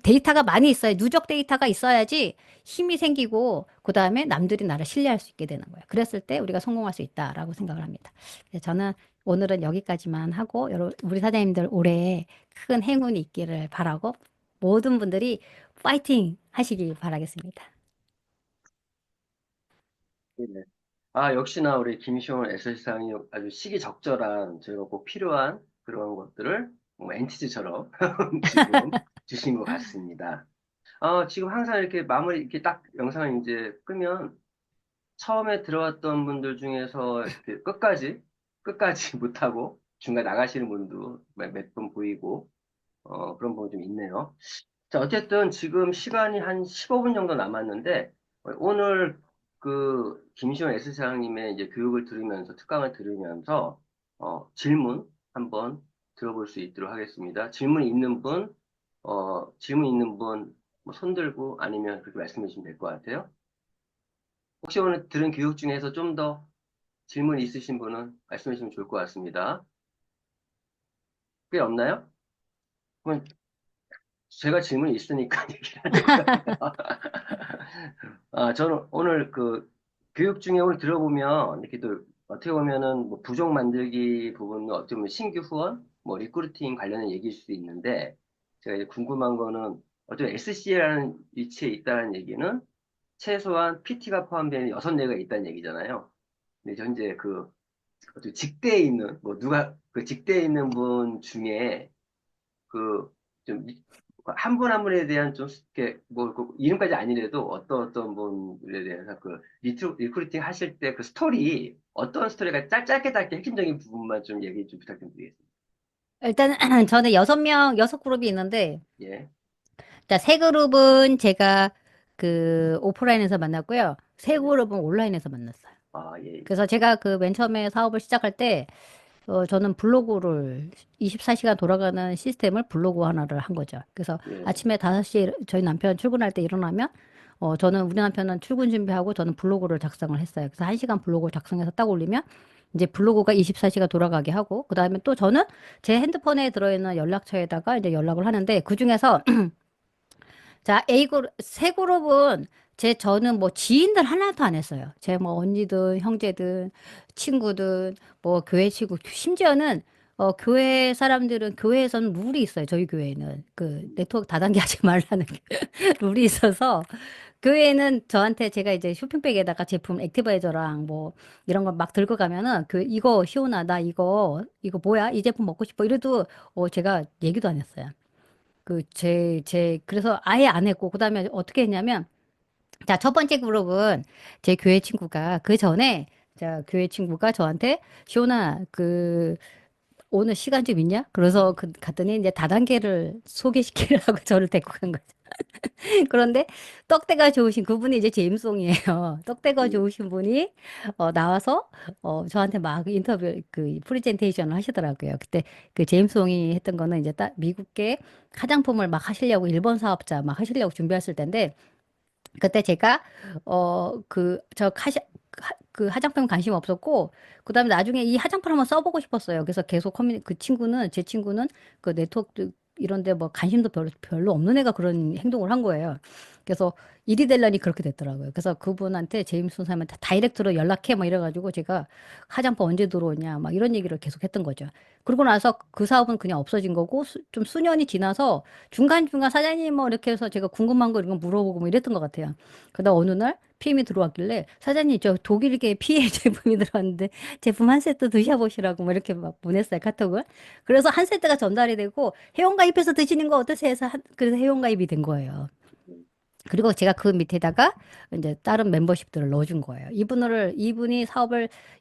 데이터가 많이 있어야, 누적 데이터가 있어야지 힘이 생기고, 그 다음에 남들이 나를 신뢰할 수 있게 되는 거예요. 그랬을 때 우리가 성공할 수 있다라고 생각을 합니다. 그래서 저는 오늘은 여기까지만 하고, 우리 사장님들 올해 큰 행운이 있기를 바라고, 모든 분들이 파이팅 하시길 바라겠습니다. 네. 역시나 우리 김시원 에세이상이 아주 시기적절한 저희가 꼭 필요한 그런 것들을 뭐 엔티즈처럼 지금 주신 것 같습니다. 지금 항상 이렇게 마무리, 이렇게 딱 영상을 이제 끄면 처음에 들어왔던 분들 중에서 이렇게 끝까지 못하고 중간에 나가시는 분도 몇 분 보이고, 그런 부분이 좀 있네요. 자, 어쨌든 지금 시간이 한 15분 정도 남았는데, 오늘 그 김시원 S사장님의 이제 교육을 들으면서, 특강을 들으면서, 질문 한번 들어볼 수 있도록 하겠습니다. 질문 있는 분, 뭐 손 들고 아니면 그렇게 말씀해 주시면 될 것 같아요. 혹시 오늘 들은 교육 중에서 좀 더 질문 있으신 분은 말씀해 주시면 좋을 것 같습니다. 꽤 없나요? 그럼 제가 질문이 있으니까 얘기를 하는 거예요. 저는 오늘 그 교육 중에 오늘 들어보면 이렇게 또 어떻게 보면은 뭐 부족 만들기 부분은 어떻게 보면 신규 후원, 뭐 리크루팅 관련된 얘기일 수도 있는데 제가 이제 궁금한 거는 어떤 SC라는 위치에 있다는 얘기는 최소한 PT가 포함되는 6, 4가 있다는 얘기잖아요. 근데 현재 그 어떻게 직대에 있는 뭐 누가 그 직대에 있는 분 중에 그, 좀, 한 분 한 분에 대한 좀, 이렇게, 뭐, 그 이름까지 아니래도 어떤 분에 대해서 리크루팅 하실 때 그 스토리, 어떤 스토리가 짧게 핵심적인 부분만 좀 얘기 좀 부탁드리겠습니다. 일단 저는 6그룹이 있는데, 예, 자, 세 그룹은 제가 그 오프라인에서 만났고요. 세 네. 그룹은 온라인에서 만났어요. 예, 그래서 제가 그 맨 처음에 사업을 시작할 때, 저는 블로그를 24시간 돌아가는 시스템을 블로그 하나를 한 거죠. 그래서 예, 아침에 5시에 저희 남편 출근할 때 일어나면, 우리 남편은 출근 준비하고 저는 블로그를 작성을 했어요. 그래서 1시간 블로그를 작성해서 딱 올리면, 이제 블로그가 24시간 돌아가게 하고, 그 다음에 또 저는 제 핸드폰에 들어있는 연락처에다가 이제 연락을 하는데, 그 중에서 자, 세 그룹은 저는 뭐 지인들 하나도 안 했어요. 제 뭐 언니든 형제든 친구든 뭐 교회 친구, 심지어는 교회 사람들은 교회에서는 룰이 있어요. 저희 교회는 그 네트워크 다단계 하지 말라는 룰이 있어서 교회는 저한테 제가 이제 쇼핑백에다가 제품 액티바이저랑 뭐 이런 거 막 들고 가면은 이거 시온아 나 이거 뭐야? 이 제품 먹고 싶어. 이래도 제가 얘기도 안 했어요. 그래서 아예 안 했고, 그 다음에 어떻게 했냐면, 자, 첫 번째 그룹은 제 교회 친구가, 그 전에, 자, 교회 친구가 저한테, 시온아, 오늘 시간 좀 있냐? 그래서 갔더니 이제 다단계를 소개시키려고 저를 데리고 간 거죠. 그런데 떡대가 좋으신 그분이 이제 제임송이에요. 떡대가 음, 좋으신 분이 나와서 저한테 막 인터뷰 그 프레젠테이션을 하시더라고요. 그때 그 제임송이 했던 거는 이제 미국계 화장품을 막 하시려고 일본 사업자 막 하시려고 준비했을 텐데 그때 제가 그 화장품 관심 없었고 그다음에 나중에 이 화장품 한번 써보고 싶었어요. 그래서 계속 제 친구는 그 네트워크 이런 데 뭐 관심도 별로 없는 애가 그런 행동을 한 거예요. 그래서 일이 되려니 그렇게 됐더라고요. 그래서 그분한테 제임스 선생님한테 다이렉트로 연락해 뭐 이래가지고 제가 화장품 언제 들어오냐 막 이런 얘기를 계속 했던 거죠. 그러고 나서 그 사업은 그냥 없어진 거고 좀 수년이 지나서 중간중간 사장님 뭐 이렇게 해서 제가 궁금한 거 이런 거 물어보고 뭐 이랬던 것 같아요. 그러다 어느 날 PM이 들어왔길래 사장님 저 독일계 PA 제품이 들어왔는데 제품 한 세트 드셔보시라고 뭐 이렇게 막 보냈어요 카톡을. 그래서 한 세트가 전달이 되고 회원가입해서 드시는 거 어떠세요 해서 그래서 회원가입이 된 거예요. 음, 그리고 제가 그 밑에다가 이제 다른 멤버십들을 넣어준 거예요. 이분이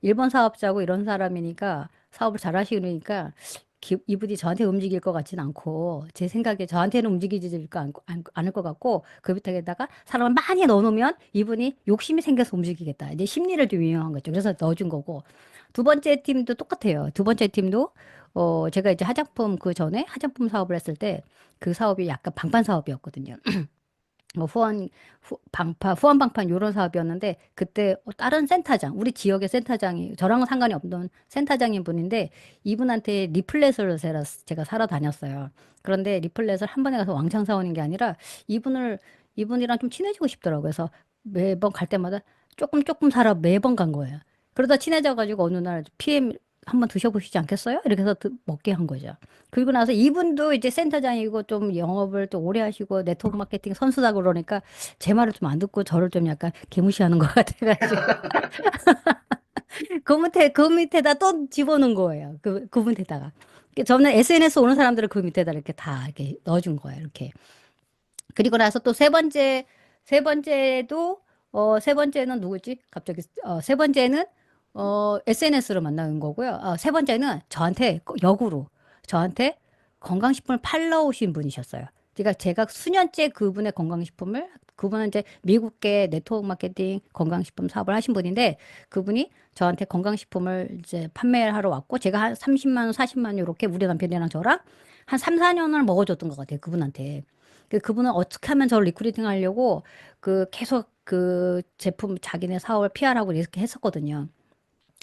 일본 사업자고 이런 사람이니까 사업을 잘 하시니까 이분이 저한테 움직일 것 같진 않고 제 생각에 저한테는 움직이지 않을 것 같고 그 밑에다가 사람을 많이 넣어놓으면 이분이 욕심이 생겨서 움직이겠다. 이제 심리를 좀 이용한 거죠. 그래서 넣어준 거고 두 번째 팀도 똑같아요. 두 번째 팀도 제가 이제 화장품 그 전에 화장품 사업을 했을 때 그 사업이 약간 방판 사업이었거든요. 뭐 후원 방판 요런 사업이었는데 그때 다른 센터장, 우리 지역의 센터장이 저랑은 상관이 없던 센터장인 분인데 이분한테 리플렛을 제가 사러 다녔어요. 그런데 리플렛을 한 번에 가서 왕창 사오는 게 아니라 이분을 이분이랑 좀 친해지고 싶더라고요. 그래서 매번 갈 때마다 조금 조금 사러 매번 간 거예요. 그러다 친해져가지고 어느 날 PM 한번 드셔보시지 않겠어요? 이렇게 해서 먹게 한 거죠. 그리고 나서 이분도 이제 센터장이고 좀 영업을 또 오래 하시고 네트워크 마케팅 선수다 그러니까 제 말을 좀 안 듣고 저를 좀 약간 개무시하는 것 같아가지고 그 밑에다 또 집어넣은 거예요. 그 밑에다가. 저는 SNS 오는 사람들을 그 밑에다 이렇게 다 이렇게 넣어준 거예요. 이렇게. 그리고 나서 또 세 번째는 누구지? 갑자기, 세 번째는, SNS로 만나는 거고요. 세 번째는 저한테 건강식품을 팔러 오신 분이셨어요. 제가 수년째 그분은 이제 미국계 네트워크 마케팅 건강식품 사업을 하신 분인데, 그분이 저한테 건강식품을 이제 판매를 하러 왔고, 제가 한 30만 원, 40만 원, 이렇게 우리 남편이랑 저랑 한 3, 4년을 먹어줬던 것 같아요. 그분한테. 그분은 어떻게 하면 저를 리크루팅 하려고 계속 그 제품 자기네 사업을 PR하고 이렇게 했었거든요.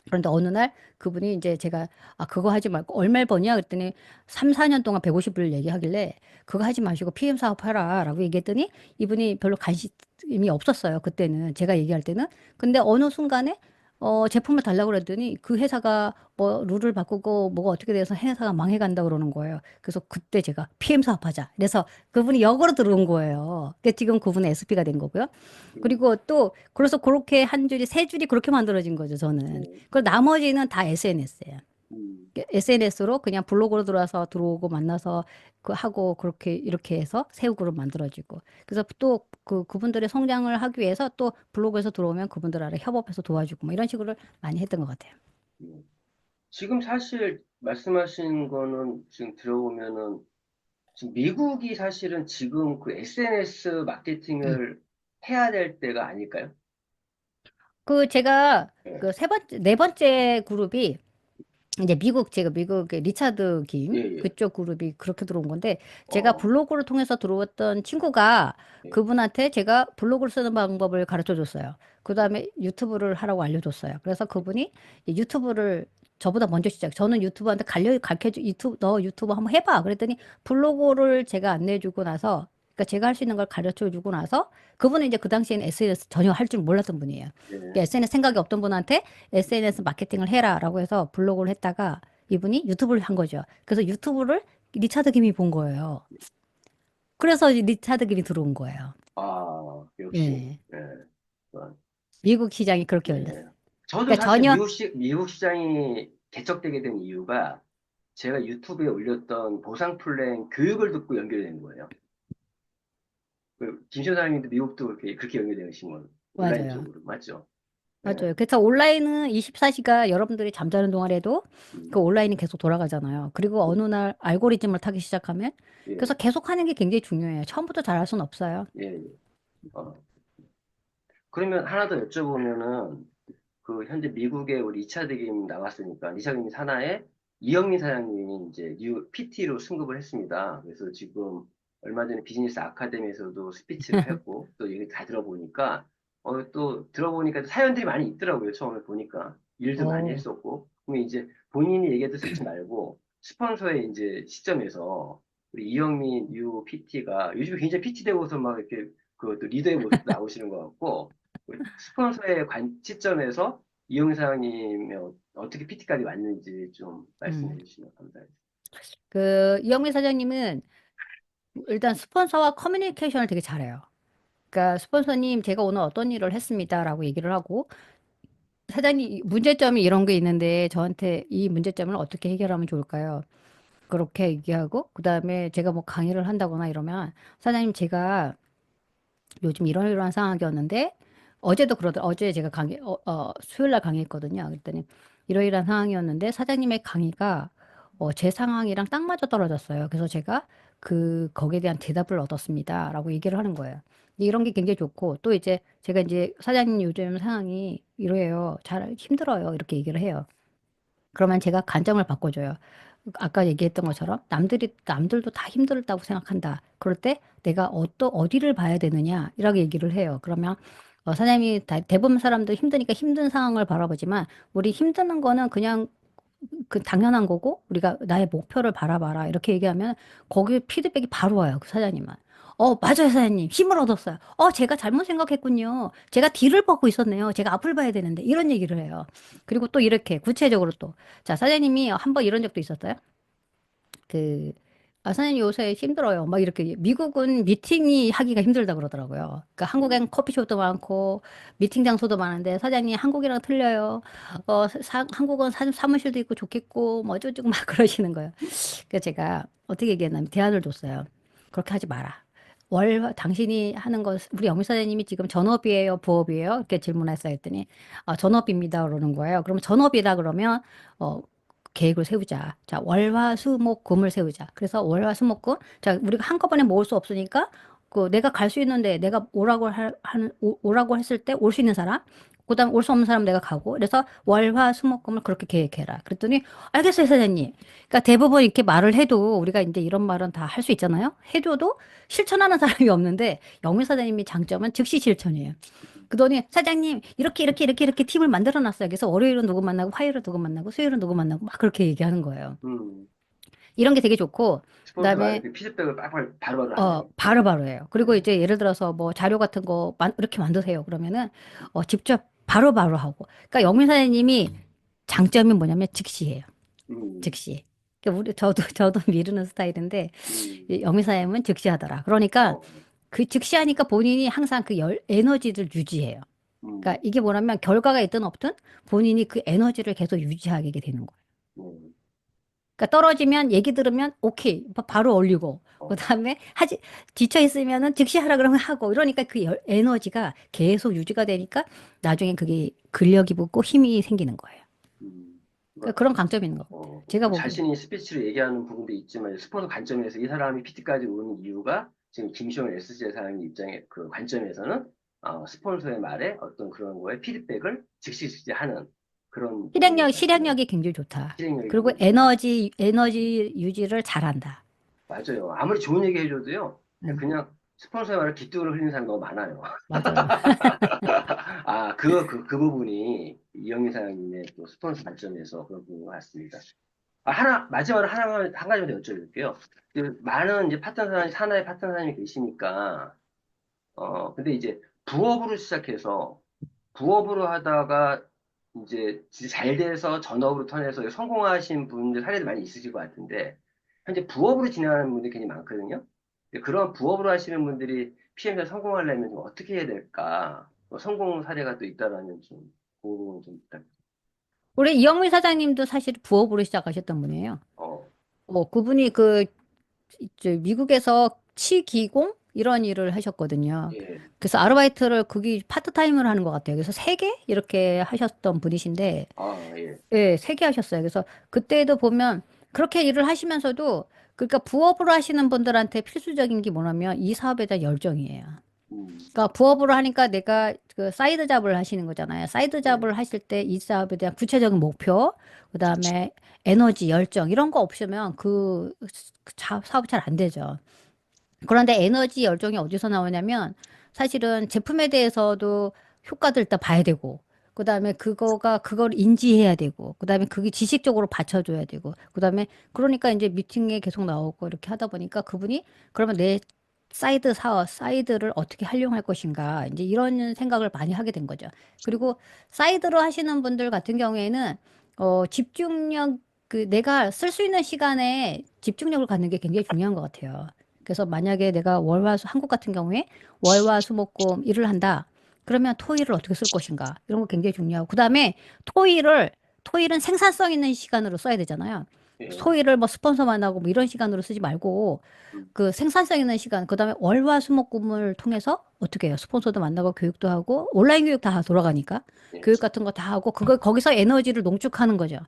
그런데 어느 날 그분이 이제 제가 그거 하지 말고 얼마 버냐 그랬더니 3, 4년 동안 150불 얘기하길래 그거 하지 마시고 PM 사업 하라라고 얘기했더니 이분이 별로 관심이 없었어요. 그때는 제가 얘기할 때는. 근데 어느 순간에 제품을 달라고 그랬더니 그 회사가 뭐 룰을 바꾸고 뭐가 어떻게 돼서 회사가 망해간다 그러는 거예요. 그래서 그때 제가 PM 사업하자. 그래서 그분이 역으로 들어온 거예요. 지금 그분은 SP가 된 거고요. 음, 그리고 그래서 그렇게 세 줄이 그렇게 만들어진 거죠, 저는. 네, 그리고 나머지는 다 SNS예요. 음, SNS로 그냥 블로그로 들어오고 만나서 하고 그렇게 이렇게 해서 새 그룹 만들어지고. 그래서 또 그분들의 성장을 하기 위해서 또 블로그에서 들어오면 그분들하고 협업해서 도와주고 뭐 이런 식으로 많이 했던 것 같아요. 음. 지금 사실 말씀하신 거는 지금 들어보면은 지금 미국이 사실은 지금 그 SNS 음. 마케팅을 해야 될 때가 아닐까요? 제가 예, 네 번째 그룹이 이제 제가 미국의 리차드 예, 김 예. 그쪽 그룹이 그렇게 들어온 건데 제가 어, 블로그를 통해서 들어왔던 친구가 예, 그분한테 제가 블로그를 쓰는 방법을 가르쳐 줬어요. 그다음에 유튜브를 하라고 알려줬어요. 그래서 그분이 이 유튜브를 저보다 먼저 저는 유튜브한테 가르쳐 유튜브 너 유튜브 한번 해봐. 그랬더니 블로그를 제가 안내해주고 나서 그러니까 제가 할 수 있는 걸 가르쳐 주고 나서 그분은 이제 그 당시에는 SNS 전혀 할 줄 몰랐던 분이에요. 그러니까 네. SNS 생각이 없던 분한테 SNS 마케팅을 해라라고 해서 블로그를 했다가 이분이 유튜브를 한 거죠. 그래서 유튜브를 리차드 김이 본 거예요. 그래서 리차드 김이 들어온 거예요. 역시, 예. 예. 어, 미국 시장이 그렇게 열렸어요. 네. 저도 그러니까 사실 전혀 미국 시장이 개척되게 된 이유가 제가 유튜브에 올렸던 보상 플랜 교육을 듣고 연결된 거예요. 김 시사님도 미국도 그렇게 연결되신 건 온라인 맞아요. 쪽으로 맞죠? 네. 맞아요. 그래서 온라인은 24시간 여러분들이 잠자는 동안에도 그 음, 온라인이 계속 돌아가잖아요. 그리고 어느 날 알고리즘을 타기 시작하면 그래서 예, 계속 하는 게 굉장히 중요해요. 처음부터 잘할 수는 없어요. 예, 예. 어. 그러면 하나 더 여쭤보면은 그 현재 미국에 우리 리차드 김 나왔으니까 리차드 김 산하에 이영민 사장님이 이제 뉴 PT로 승급을 했습니다. 그래서 지금 얼마 전에 비즈니스 아카데미에서도 스피치를 했고 또 얘기 다 들어보니까 또 들어보니까 또 사연들이 많이 있더라고요. 처음에 보니까 일도 많이 어, 했었고 그러면 이제 본인이 얘기해도 듣지 말고 스폰서의 이제 시점에서 우리 이영민 뉴 PT가 요즘에 굉장히 PT 되고서 막 이렇게 그것도 리더의 모습도 나오시는 것 같고 우리 스폰서의 시점에서 이용 사장님이 어떻게 PT까지 왔는지 좀 말씀해 음. 주시면 감사하겠습니다. 그 이영민 사장님은 일단 스폰서와 커뮤니케이션을 되게 잘해요. 그러니까 스폰서님 제가 오늘 어떤 일을 했습니다라고 얘기를 하고 사장님 문제점이 이런 게 있는데 저한테 이 문제점을 어떻게 해결하면 좋을까요? 그렇게 얘기하고 그다음에 제가 뭐 강의를 한다거나 이러면 사장님 제가 요즘 이러이러한 상황이었는데 어제도 어제 제가 수요일 날 강의했거든요. 그랬더니 이러이러한 상황이었는데 사장님의 강의가 제 상황이랑 딱 맞아 떨어졌어요. 그래서 제가 거기에 대한 대답을 얻었습니다라고 얘기를 하는 거예요. 이런 게 굉장히 좋고 또 이제 제가 이제 사장님 요즘 상황이 이래요. 잘 힘들어요. 이렇게 얘기를 해요. 그러면 제가 관점을 바꿔줘요. 아까 얘기했던 것처럼 남들도 다 힘들다고 생각한다. 그럴 때 내가 어디를 봐야 되느냐, 이라고 얘기를 해요. 그러면, 사장님이 대부분 사람들 힘드니까 힘든 상황을 바라보지만, 우리 힘드는 거는 그냥 그 당연한 거고 우리가 나의 목표를 바라봐라 이렇게 얘기하면 거기 피드백이 바로 와요. 그 사장님은. 맞아요, 사장님. 힘을 얻었어요. 제가 잘못 생각했군요. 제가 뒤를 보고 있었네요. 제가 앞을 봐야 되는데 이런 얘기를 해요. 그리고 또 이렇게 구체적으로 또 자, 사장님이 한 번 이런 적도 있었어요. 그 사장님 요새 힘들어요. 막 이렇게 미국은 미팅이 하기가 힘들다 그러더라고요. 그러니까 한국엔 커피숍도 많고 미팅 장소도 많은데 사장님 한국이랑 틀려요. 한국은 사무실도 있고 좋겠고 뭐 어쩌고저쩌고 막 그러시는 거예요. 그래서 제가 어떻게 얘기했냐면 대안을 줬어요. 그렇게 하지 마라. 당신이 하는 것, 우리 영미 사장님이 지금 전업이에요, 부업이에요? 이렇게 질문했어요. 했더니, 전업입니다. 그러는 거예요. 그러면 전업이다 그러면, 어, 계획을 세우자. 자, 월, 화, 수, 목, 금을 세우자. 그래서 월, 화, 수, 목, 금. 자, 우리가 한꺼번에 모을 수 없으니까, 내가 갈 수 있는데, 내가 오라고 했을 때 올 수 있는 사람, 그다음 올 수 없는 사람 내가 가고, 그래서 월, 화, 수, 목, 금을 그렇게 계획해라. 그랬더니, 알겠어요, 사장님. 그러니까 대부분 이렇게 말을 해도, 우리가 이제 이런 말은 다 할 수 있잖아요? 해줘도 실천하는 사람이 없는데, 영미 사장님이 장점은 즉시 실천이에요. 그러더니 사장님 이렇게 팀을 만들어 놨어요. 그래서 월요일은 누구 만나고 화요일은 누구 만나고 수요일은 누구 만나고 막 그렇게 얘기하는 거예요. 음, 이런 게 되게 좋고 스폰서가 그다음에 이렇게 피드백을 바로바로 하네요. 네, 바로바로 해요. 네. 그리고 이제 예를 들어서 뭐 자료 같은 거 이렇게 만드세요. 그러면은 직접 바로바로 하고. 그러니까 영민 사장님이 장점이 뭐냐면 즉시해요. 음, 즉시. 그러니까 저도 미루는 스타일인데 음, 이 영민 사장님은 즉시하더라. 그러니까 어, 그 즉시하니까 본인이 항상 에너지를 유지해요. 음, 그러니까 이게 뭐냐면 결과가 있든 없든 본인이 그 에너지를 계속 유지하게 되는 거예요. 음, 그러니까 떨어지면 얘기 들으면 오케이 바로 올리고 어, 그다음에 지쳐 있으면은 즉시 하라 그러면 하고 이러니까 에너지가 계속 유지가 되니까 나중에 그게 근력이 붙고 힘이 생기는 거예요. 그러니까 그러니까, 그런 강점이 있는 것 같아요. 제가 뭐 보기엔. 자신이 스피치로 얘기하는 부분도 있지만 스폰서 관점에서 이 사람이 PT까지 오는 이유가 지금 김시원 SJ 사장님 입장의 그 관점에서는 스폰서의 말에 어떤 그런 거에 피드백을 즉시 하는 그런 부분을 말씀을 실행력이 굉장히 좋다. 실행력이 그리고 굉장히 좋다. 에너지 유지를 잘한다. 맞아요. 아무리 좋은 얘기 해줘도요, 응, 그냥 스폰서의 말에 귓등으로 흘리는 사람이 너무 많아요. 맞아요. 그 부분이 이영희 사장님의 또 스폰서 관점에서 그런 부분인 것 같습니다. 마지막으로 한 가지만 더 여쭤볼게요. 많은 이제 산하의 파트너 사장님이 계시니까, 근데 이제 부업으로 시작해서 부업으로 하다가 이제 진짜 잘 돼서 전업으로 턴해서 성공하신 분들 사례도 많이 있으실 것 같은데, 현재 부업으로 진행하는 분들이 굉장히 많거든요. 근데 그런 부업으로 하시는 분들이 PM에 성공하려면 좀 어떻게 해야 될까? 성공 사례가 또 있다라는 좀, 그거 좀 부탁드립니다. 우리 이영미 사장님도 사실 부업으로 시작하셨던 분이에요. 어, 그분이 미국에서 치기공 이런 일을 하셨거든요. 예, 그래서 아르바이트를 그게 파트타임으로 하는 것 같아요. 그래서 3개 이렇게 하셨던 분이신데, 예, 예, 3개 하셨어요. 그래서 그때도 보면 그렇게 일을 하시면서도 그러니까 부업으로 하시는 분들한테 필수적인 게 뭐냐면 이 사업에 대한 열정이에요. 음, 그러니까 부업으로 하니까 내가 그 사이드 잡을 하시는 거잖아요. 사이드 예, 잡을 하실 때 이 사업에 대한 구체적인 목표, 그다음에 에너지, 열정 이런 거 없으면 사업이 잘 안 되죠. 그런데 에너지 열정이 어디서 나오냐면 사실은 제품에 대해서도 효과들 일단 봐야 되고 그다음에 그걸 인지해야 되고 그다음에 그게 지식적으로 받쳐줘야 되고 그다음에 그러니까 이제 미팅에 계속 나오고 이렇게 하다 보니까 그분이 그러면 내 사이드를 어떻게 활용할 것인가 이제 이런 생각을 많이 하게 된 거죠. 그리고 사이드로 하시는 분들 같은 경우에는 집중력 내가 쓸 수 있는 시간에 집중력을 갖는 게 굉장히 중요한 것 같아요. 그래서 만약에 내가 한국 같은 경우에 월화수목금 일을 한다. 그러면 토일을 어떻게 쓸 것인가? 이런 거 굉장히 중요하고. 그다음에 토일은 생산성 있는 시간으로 써야 되잖아요. 예, 토일을 뭐 스폰서 만나고 뭐 이런 시간으로 쓰지 말고 음, 그 생산성 있는 시간, 그다음에 월화수목금을 통해서 어떻게 해요? 스폰서도 만나고 교육도 하고 온라인 교육 다 돌아가니까 예, 교육 같은 거 다 하고 거기서 에너지를 농축하는 거죠.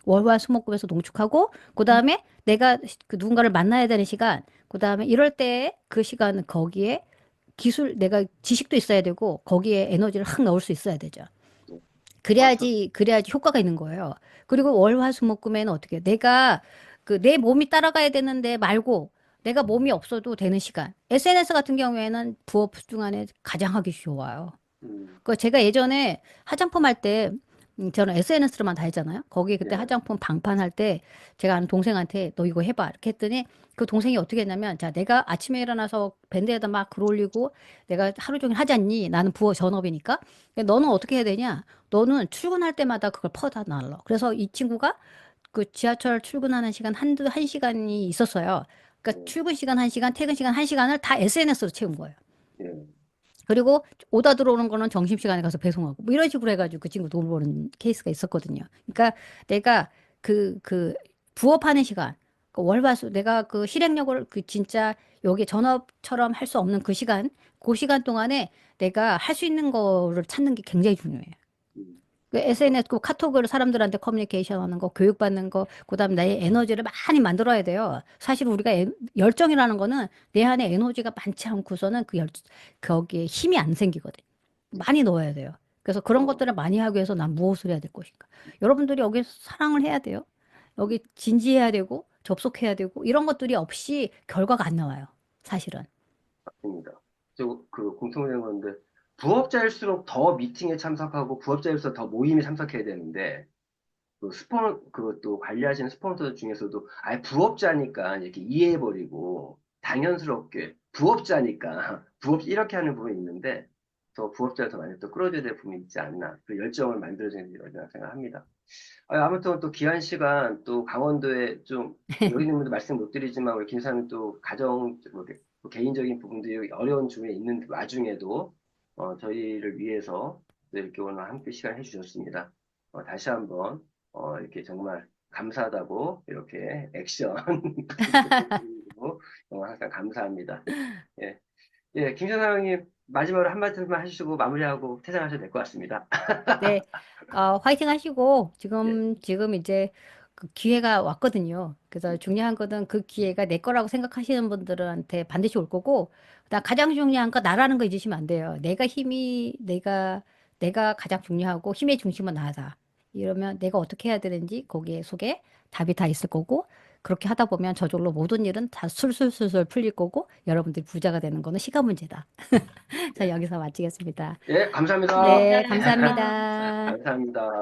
월화수목금에서 농축하고 그다음에 내가 그 누군가를 만나야 되는 시간, 그다음에 이럴 때 그 시간은 거기에 내가 지식도 있어야 되고 거기에 에너지를 확 넣을 수 있어야 되죠. 예. 저, 그래야지 효과가 있는 거예요. 그리고 월화수목금에는 어떻게 내가 내 몸이 따라가야 되는데 말고 내가 몸이 없어도 되는 시간. SNS 같은 경우에는 부업 중 안에 가장 하기 좋아요. 음, 제가 예전에 화장품 할 때, 저는 SNS로만 다 했잖아요. 거기 그때 예, 화장품 방판할 때 제가 아는 동생한테 너 이거 해봐. 이렇게 했더니 그 동생이 어떻게 했냐면, 자, 내가 아침에 일어나서 밴드에다 막 글 올리고 내가 하루 종일 하지 않니? 나는 전업이니까. 근데 너는 어떻게 해야 되냐? 너는 출근할 때마다 그걸 퍼다 날러. 그래서 이 친구가 그 지하철 출근하는 시간 한 시간이 있었어요. 그러니까 예, 출근 시간 1시간, 퇴근 시간 1시간을 다 SNS로 채운 거예요. 예, 그리고 오다 들어오는 거는 점심시간에 가서 배송하고 뭐 이런 식으로 해가지고 그 친구 돈 버는 케이스가 있었거든요. 그러니까 내가 부업하는 시간, 월화수 내가 그 실행력을 진짜 여기 전업처럼 할 수 없는 그 시간 동안에 내가 할 수 있는 거를 찾는 게 굉장히 중요해요. 음, SNS, 카톡으로 사람들한테 커뮤니케이션 하는 거, 교육받는 거, 그다음에 나의 에너지를 많이 만들어야 돼요. 사실 우리가 열정이라는 거는 내 안에 에너지가 많지 않고서는 거기에 힘이 안 생기거든. 많이 넣어야 돼요. 그래서 그런 어, 것들을 많이 하기 위해서 난 무엇을 해야 될 것인가. 여러분들이 여기서 사랑을 해야 돼요. 여기 진지해야 되고, 접속해야 되고, 이런 것들이 없이 결과가 안 나와요. 사실은. 맞습니다. 공통된 건데, 부업자일수록 더 미팅에 참석하고, 부업자일수록 더 모임에 참석해야 되는데, 그것도 관리하시는 스폰서 중에서도, 아예 부업자니까 이렇게 이해해버리고, 당연스럽게, 부업자니까, 이렇게 하는 부분이 있는데, 더 부업자를 더 많이 또 끌어줘야 될 부분이 있지 않나, 그 열정을 만들어줘야 된다고 생각합니다. 아무튼 또 귀한 시간 또 강원도에 좀 여기 있는 분들 말씀 못 드리지만 우리 김사님 또 뭐 개인적인 부분들이 어려운 중에 있는 와중에도 저희를 위해서 또 이렇게 오늘 함께 시간 해주셨습니다. 다시 한번 이렇게 정말 감사하다고 이렇게 액션 부탁드리고 항상 감사합니다. 예, 예, 김사장님 마지막으로 한 말씀만 해주시고 마무리하고 퇴장하셔도 될 것 같습니다. 네, 화이팅 하시고, 예, 지금 이제 그 기회가 왔거든요. 그래서 중요한 거는 그 기회가 내 거라고 생각하시는 분들한테 반드시 올 거고, 그다음 가장 중요한 거 나라는 거 잊으시면 안 돼요. 내가 가장 중요하고 힘의 중심은 나다. 이러면 내가 어떻게 해야 되는지 거기에 속에 답이 다 있을 거고, 그렇게 하다 보면 저절로 모든 일은 다 술술술술 풀릴 거고, 여러분들이 부자가 되는 거는 시간 문제다. 자, 예, 여기서 마치겠습니다. 예, 감사합니다. 네, 감사합니다. 감사합니다.